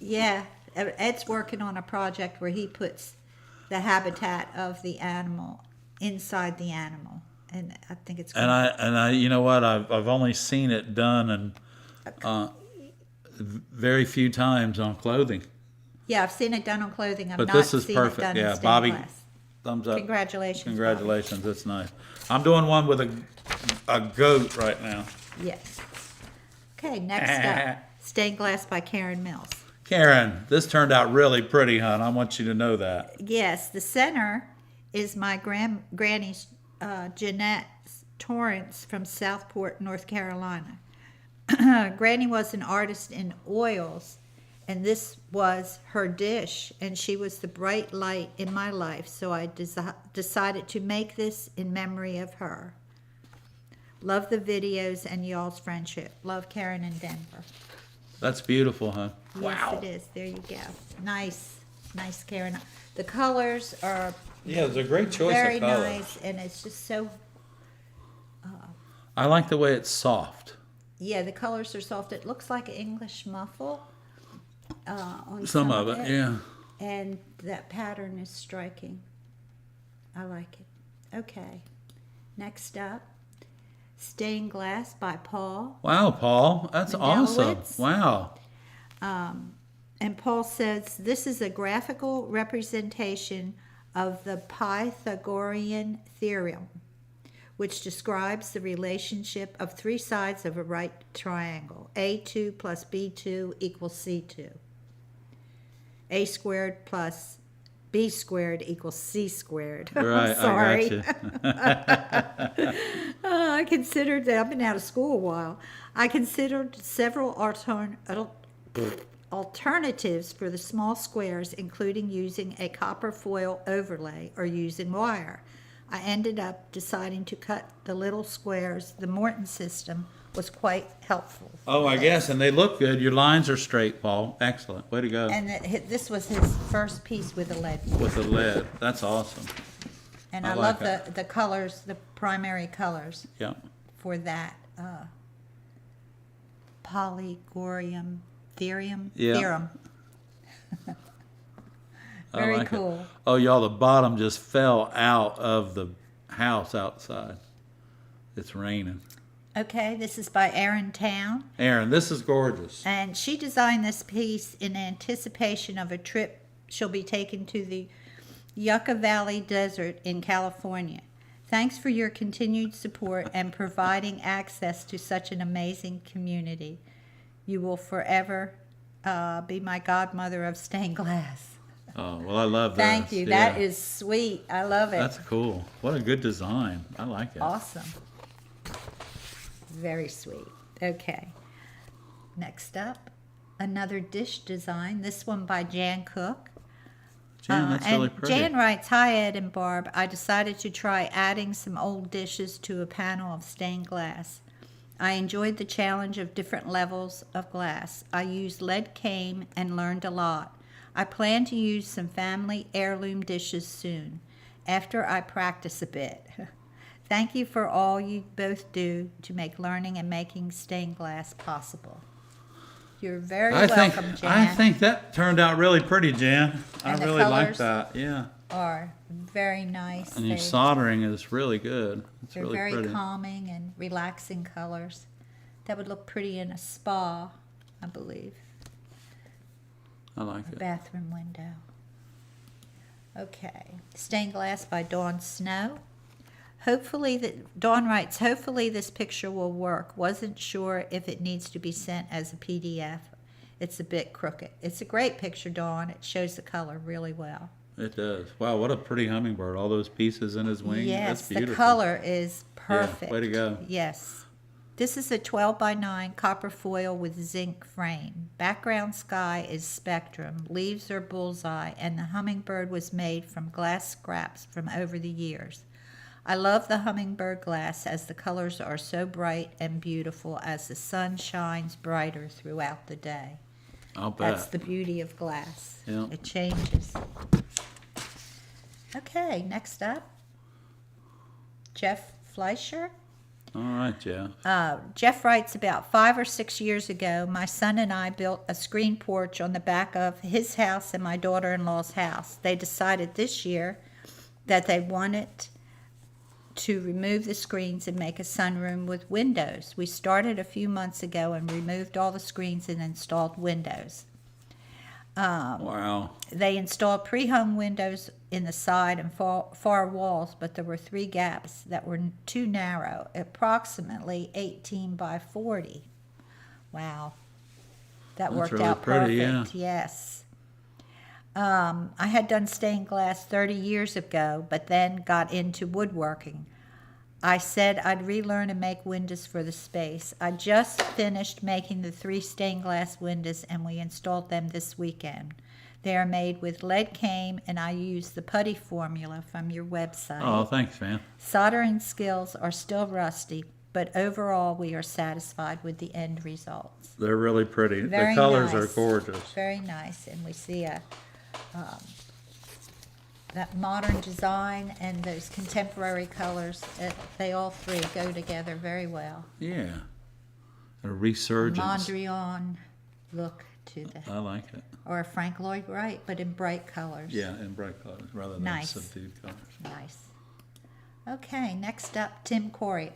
Yeah, Ed's working on a project where he puts the habitat of the animal inside the animal, and I think it's. And I, you know what? I've only seen it done and very few times on clothing. Yeah, I've seen it done on clothing. I've But not this is seen perfect. it done Yeah, in stained Bobby, glass. thumbs up. Congratulations. Congratulations. That's nice. I'm doing one with a goat right now. Bobby. Yes. Okay, next up, stained glass by Karen Mills. Karen, this turned out really pretty, hon. I want you to know that. Yes, the center is my granny's Jeanette Torrance from Southport, North Carolina. Granny was an artist in oils, and this was her dish, and she was the bright light in my life, so I decided to make this in memory of her. Love the videos and y'all's friendship. Love, Karen in Denver. That's beautiful, huh? Yes, it is. There you go. Nice, Karen. The colors are Yeah, it's a great choice very of color. nice, and it's just so. I like the way it's soft. Yeah, the colors are soft. It looks like an English muffle. On Some of it, yeah. And that pattern is striking. I like it. Okay. Next up, Stained Glass by Paul. Wow, Paul, that's awesome. Mandelowitz. Wow. And Paul says, this is a graphical representation of the Pythagorean theorem, which describes the relationship of three sides of a right triangle. A2 plus B2 equals C2. A squared plus B squared equals C squared. Right, I'm sorry. I got you. I considered that. I've been out of school a while. I considered several alternatives for the small squares, including using a copper foil overlay or using wire. I ended up deciding to cut the little squares. The Morton system was quite helpful. Oh, I guess, and they look good. Your lines are straight, Paul. Excellent. Way to go. And this was his first piece with a lead. With the lead. That's awesome. And I I like love the colors, the primary colors Yeah. for that Polygorium theorem. Yeah. Theorem. I Very like it. cool. Oh, y'all, the bottom just fell out of the house outside. It's raining. Okay, this is by Erin Town. Aaron, this is gorgeous. And she designed this piece in anticipation of a trip she'll be taking to the Yucca Valley Desert in California. Thanks for your continued support and providing access to such an amazing community. You will forever be my godmother of stained glass. Oh, well, I love that. Thank you. Yeah. That is sweet. I love it. That's cool. What a good design. I like it. Awesome. Very sweet. Okay. Next up, another dish design. This one by Jan Cook. Jan, that's really and pretty. Jan writes, "Hi Ed and Barb. I decided to try adding some old dishes to a panel of stained glass. I enjoyed the challenge of different levels of glass. I used lead cane and learned a lot. I plan to use some family heirloom dishes soon, after I practice a bit. Thank you for all you both do to make learning and making stained glass possible." You're very welcome, Jan. I think that turned out really pretty, Jan. And I the really like colors that. Yeah. are very nice. And your soldering is really good. It's They're really very pretty. calming and relaxing colors. That would look pretty in a spa, I believe. I like it. Bathroom window. Okay. Stained Glass by Dawn Snow. Dawn writes, hopefully this picture will work. Wasn't sure if it needs to be sent as a PDF. It's a bit crooked. It's a great picture, Dawn. It shows the color really well. It does. Wow, what a pretty hummingbird. All those pieces in his wing. Yes, That's beautiful. the color is perfect. way to go. Yes. This is a 12 by 9 copper foil with zinc frame. Background sky is spectrum. Leaves are bullseye, and the hummingbird was made from glass scraps from over the years. I love the hummingbird glass as the colors are so bright and beautiful as the sun shines brighter throughout the day. I'll bet. That's the beauty of glass. Yeah. It changes. Okay, next up, Jeff Fleischer. All right, Jeff. Jeff writes, about 5 or 6 years ago, my son and I built a screen porch on the back of his house and my daughter-in-law's house. They decided this year that they wanted to remove the screens and make a sunroom with windows. We started a few months ago and removed all the screens and installed windows. Wow. They installed pre-hung windows in the side and far walls, but there were 3 gaps that were too narrow, approximately 18 by 40. Wow. That That's worked really out pretty, perfect. Yes. I had done stained glass 30 years ago, but then got into woodworking. I said I'd relearn and make windows for the space. I just finished making the 3 stained glass windows, and we installed them this weekend. They are made with lead cane, and I use the putty formula from your website. Oh, thanks, man. Soldering skills are still rusty, but overall we are satisfied with the end results. They're really pretty. Very the colors nice. are gorgeous. Very nice, and we see that modern design and those contemporary colors, they all 3 go together very well. Yeah. A resurgence. Mondrian look to the, I like it. or a Frank Lloyd Wright, but in bright colors. Yeah, in bright colors rather than Nice. subdued colors. Nice. Okay, next up, Tim Corey.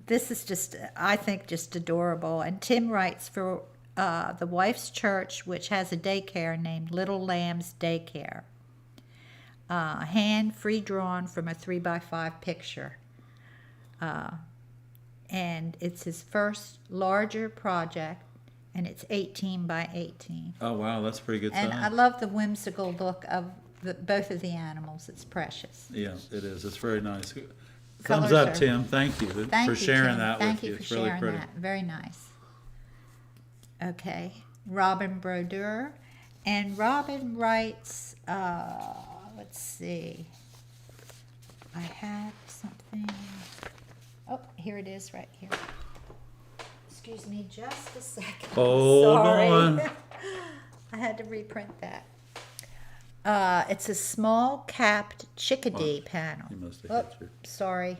This is just, I think, just adorable. And Tim writes for the Wife's Church, which has a daycare named Little Lambs Daycare. Hand free drawn from a 3x5 picture. And it's his first larger project, and it's 18 by 18. Oh, wow, that's pretty good And I size. love the whimsical look of both of the animals. It's precious. Yeah, it is. It's very nice. Colors Thumbs up, are- Tim. Thank you Thank for you, sharing Tim. that Thank with you. you for It's really sharing pretty. that. Very nice. Okay, Robin Brodeur. And Robin writes, let's see. I had something. Oh, here it is right here. Excuse me just a second. Hold Sorry. on. I had to reprint that. It's a small capped chickadee panel. You must have Oh, hit your... sorry.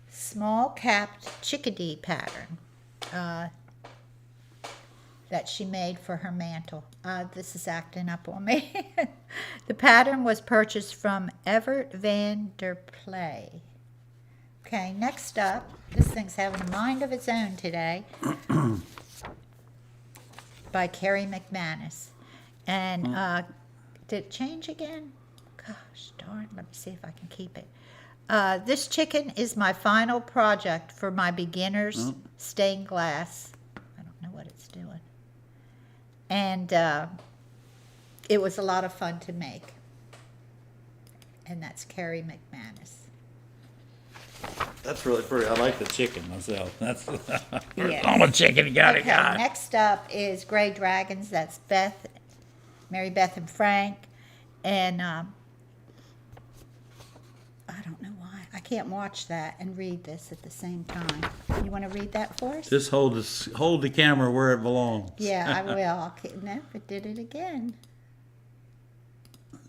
Small capped chickadee pattern that she made for her mantle. This is acting up on me. The pattern was purchased from Evert van der Play. Okay, next up, this thing's having a mind of its own today, by Carrie McManus. And did it change again? Gosh darn, let me see if I can keep it. This chicken is my final project for my beginner's stained glass. I don't know what it's doing. And it was a lot of fun to make. And that's Carrie McManus. That's really pretty. I like the chicken myself. That's Yes. I'm a chicken. Got it, Okay, got it. next up is Gray Dragons. That's Beth, Mary Beth and Frank. And I don't know why. I can't watch that and read this at the same time. You want to read that for us? Just hold the camera where it belongs. Yeah, I will. No, it did it again.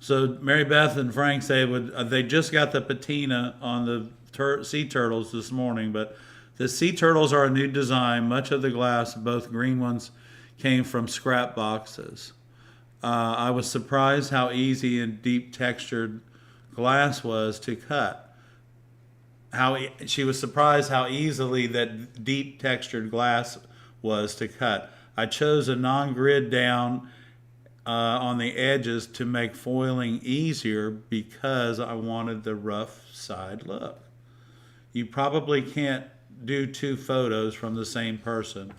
So Mary Beth and Frank say they just got the patina on the sea turtles this morning, but the sea turtles are a new design. Much of the glass, both green ones, came from scrap boxes. I was surprised how easy and deep textured glass was to cut. She was surprised how easily that deep textured glass was to cut. I chose a non-grid down on the edges to make foiling easier because I wanted the rough side look. You probably can't do 2 photos from the same person,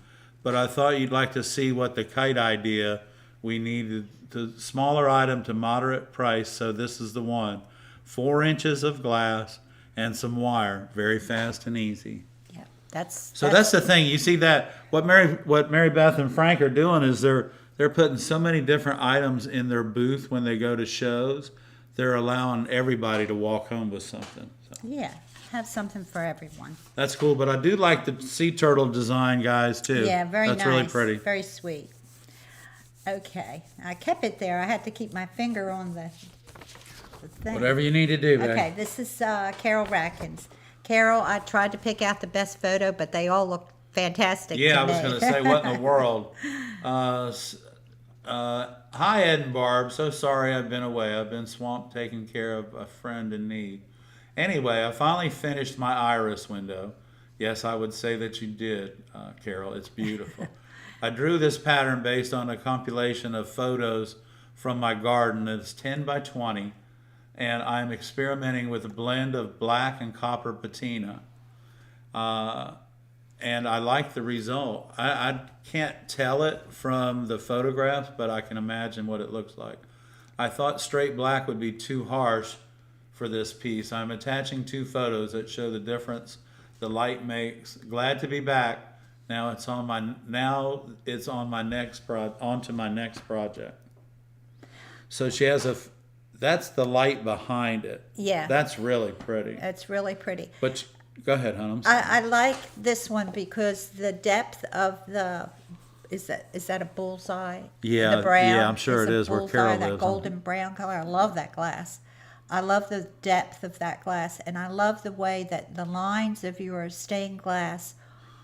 but I thought you'd like to see what the kite idea we needed. The smaller item to moderate price, so this is the one. 4 inches of glass and some wire, very fast and easy. Yeah, that's the thing. You see that what Mary Beth and Frank are doing is they're putting so many different items in their booth when they go to shows. They're allowing everybody to walk home with something. So. yeah. have something for everyone. That's cool, but I do like the sea turtle design, guys, too. Yeah, very nice. That's really pretty. Very sweet. Okay, I kept it there. I had to keep my finger on the thing. Whatever you need to do, babe. Okay, this is Carol Ratkins. Carol, I tried to pick out the best photo, but they all look fantastic. Yeah, to I was me. going to say, what in the world? Hi, Ed and Barb. So sorry I've been away. I've been swamped taking care of a friend in need. Anyway, I finally finished my iris window. Yes, I would say that you did, Carol. It's beautiful. I drew this pattern based on a compilation of photos from my garden. It's 10 by 20, and I'm experimenting with a blend of black and copper patina. And I like the result. I can't tell it from the photographs, but I can imagine what it looks like. I thought straight black would be too harsh for this piece. I'm attaching 2 photos that show the difference the light makes. Glad to be back. Now it's on my onto my next project. So she has that's the light behind it. Yeah. That's really pretty. It's really pretty. But go ahead, hon. I like this one because the depth of the is that a bullseye? Yeah, the brown. yeah, I'm sure It's it a is where bullseye, Carol that lives. golden brown color. I love that glass. I love the depth of that glass, and I love the way that the lines of your stained glass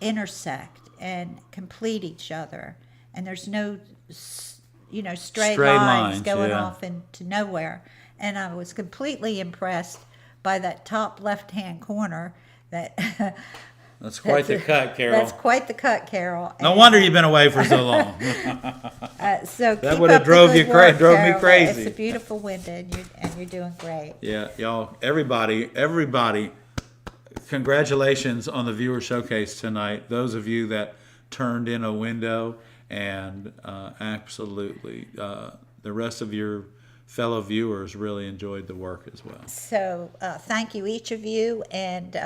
intersect and complete each other, and there's no stray lines going yeah. off into nowhere. And I was completely impressed by that top left-hand corner. That's quite the cut, Carol. That's quite the cut, Carol. No wonder you've been away for so long. So that keep would have up drove the you good work, drove me Carol. crazy. It's a beautiful window, and you're doing great. Yeah, y'all, everybody, congratulations on the viewer showcase tonight. Those of you that turned in a window, and absolutely, the rest of your fellow viewers really enjoyed the work as well. So thank you, each of you, and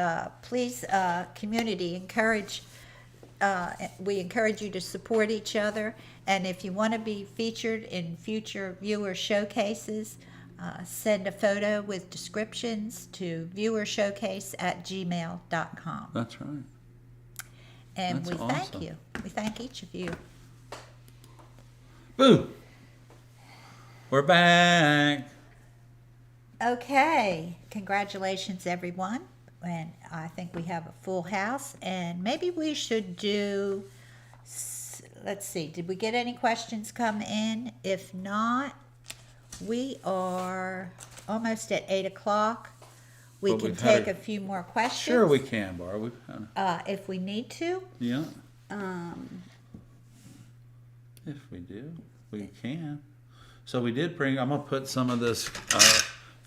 please, community, we encourage you to support each other, and if you want to be featured in future viewer showcases, send a photo with descriptions to viewershowcase@gmail.com. That's right. And That's we thank awesome. you. We thank each of you. Boo! We're back. Okay, congratulations, everyone. And I think we have a full house, and maybe we should do, let's see, did we get any questions come in? If not, we are almost at 8 o'clock. We But can we've had take a few more questions. Sure we can, Barb. If we need to. Yeah, if we do, we can. So we did bring, I'm going to put some of this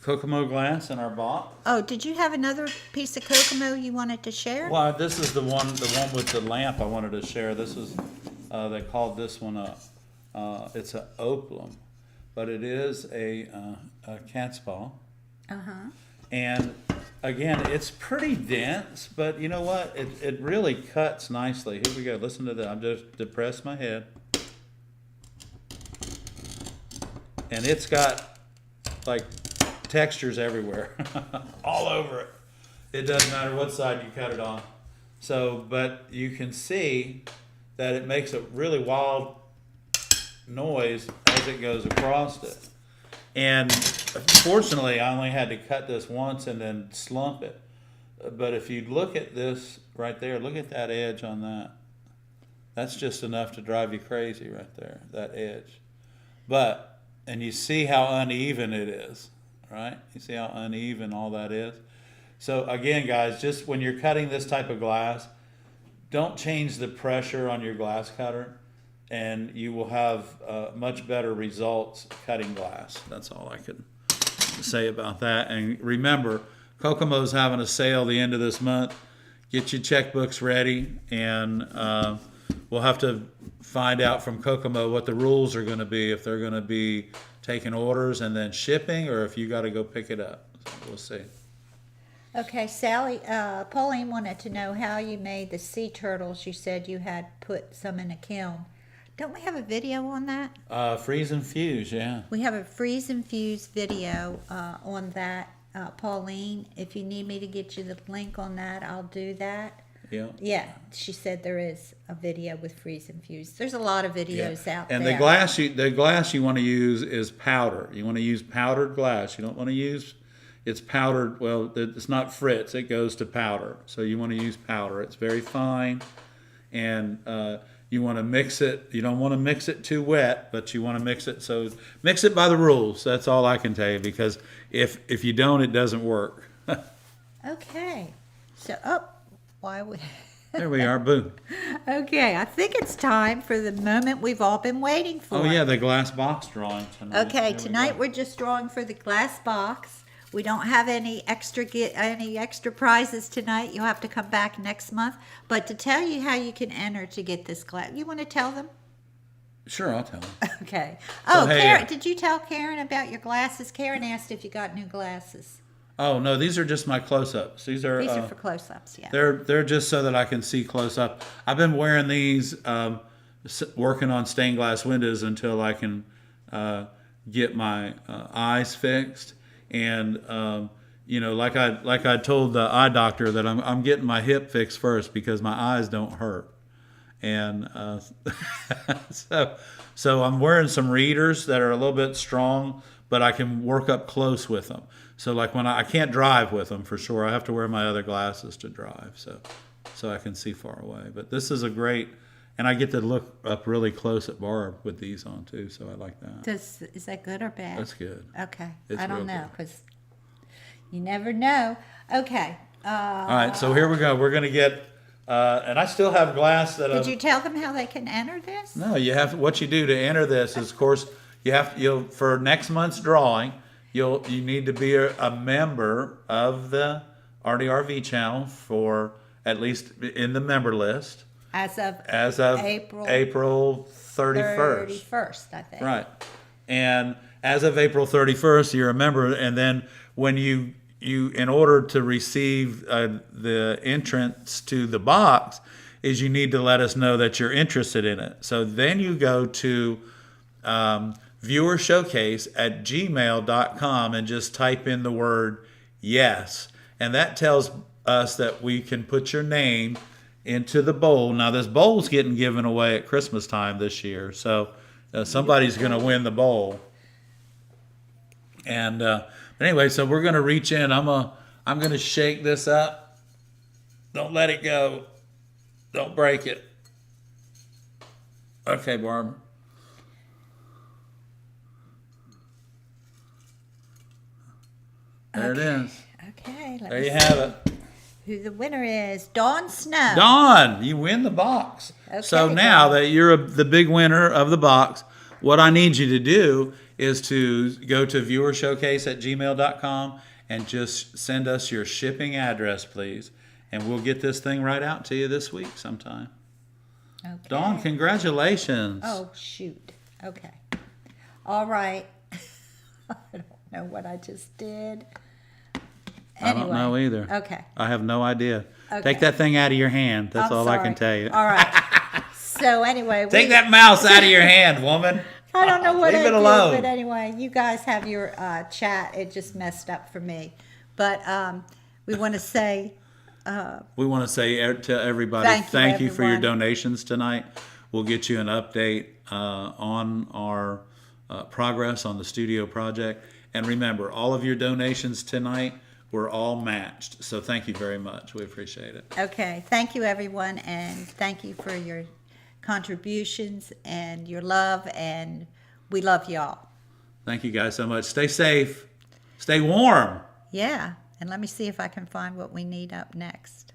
Kokomo glass in our box. Oh, did you have another piece of Kokomo you wanted to share? Well, this is the one with the lamp I wanted to share. This is, they called this one it's an opalum, but it is a cat's paw. Uh-huh. And again, it's pretty dense, but you know what? It really cuts nicely. Here we go. Listen to that. I'm just depressed my head. And it's got like textures everywhere, all over it. It doesn't matter what side you cut it on. So, but you can see that it makes a really wild noise as it goes across it. And fortunately, I only had to cut this once and then slump it. But if you look at this right there, look at that edge on that. That's just enough to drive you crazy right there, that edge. And you see how uneven it is, right? You see how uneven all that is? So again, guys, just when you're cutting this type of glass, don't change the pressure on your glass cutter, and you will have much better results cutting glass. That's all I can say about that. And remember, Kokomo's having a sale the end of this month. Get your checkbooks ready, and we'll have to find out from Kokomo what the rules are going to be, if they're going to be taking orders and then shipping, or if you got to go pick it up. So we'll see. Okay, Sally, Pauline wanted to know how you made the sea turtles. You said you had put some in a kiln. Don't we have a video on that? Freeze and fuse, yeah. We have a freeze and fuse video on that Pauline, if you need me to get you the link on that, I'll do that. Yeah. Yeah, she said there is a video with freeze infused. There's a lot of videos out And there. the glass you want to use is powder. You want to use powdered glass. You don't want to use it's powdered. Well, it's not Fritz. It goes to powder. So you want to use powder. It's very fine, and you want to mix it. You don't want to mix it too wet, but you want to mix it mix it by the rules. That's all I can tell you, because if you don't, it doesn't work. Okay. So, why we? There we are. Boom. Okay, I think it's time for the moment we've all been waiting for. Oh yeah, the glass box drawing tonight. Okay, There we tonight go. we're just drawing for the glass box. We don't have any extra prizes tonight. You'll have to come back next month. But to tell you how you can enter to get this glass, you want to tell them? Sure, I'll tell them. Okay. So, Oh, hey, Karen, did you tell Karen about your glasses? Karen asked if you got new glasses. Oh no, these are just my close-ups. These are For close-ups, yeah. they're just so that I can see close up. I've been wearing these, working on stained glass windows until I can get my eyes fixed. And like I told the eye doctor that I'm getting my hip fixed first because my eyes don't hurt. And so I'm wearing some readers that are a little bit strong, but I can work up close with them. So like when I can't drive with them for sure. I have to wear my other glasses to drive, so I can see far away. But this is a great, and I get to look up really close at Barb with these on too. So I like that. Is that good or bad? That's good. Okay. It's I don't real know, good. because you never know. Okay. All right, so here we go. We're gonna get, and I still have glass that. Did you tell them how they can enter this? No, you have what you do to enter this is, of course, you'll for next month's drawing, you need to be a member of the ARTyRV channel for at least in the member list As of April 31st. 31st, I think. Right. And as of April 31st, you're a member, and then when you in order to receive the entrance to the box, is you need to let us know that you're interested in it. So then you go to viewershowcase@gmail.com and just type in the word yes. And that tells us that we can put your name into the bowl. Now, this bowl's getting given away at Christmas time this year, so somebody's going to win the bowl. And but anyway, so we're going to reach in. I'm going to shake this up. Don't let it go. Don't break it. Okay, Barb. There it is. Okay. There you have it. Who the winner is. Dawn Snow. Dawn, you win the box. Okay, So now Dawn. that you're the big winner of the box, what I need you to do is to go to viewershowcase@gmail.com and just send us your shipping address, please. And we'll get this thing right out to you this week sometime. Okay. Dawn, congratulations. Oh, shoot. Okay. All right. I don't know what I just did. I don't know either. Okay. I have no idea. Okay. Take that thing out of your hand. That's I'm all I sorry. can tell you. All right. So anyway. Take that mouse out of your hand, woman. I don't know what Leave I it did, alone. but anyway, you guys have your chat. It just messed up for me. But we want to say... We want to say to everybody, Thank you, for your everyone. donations tonight. We'll get you an update on our progress on the studio project. And remember, all of your donations tonight were all matched. So thank you very much. We appreciate it. Okay. Thank you, everyone. And thank you for your contributions and your love. And we love y'all. Thank you guys so much. Stay safe. Stay warm. Yeah. And let me see if I can find what we need up next.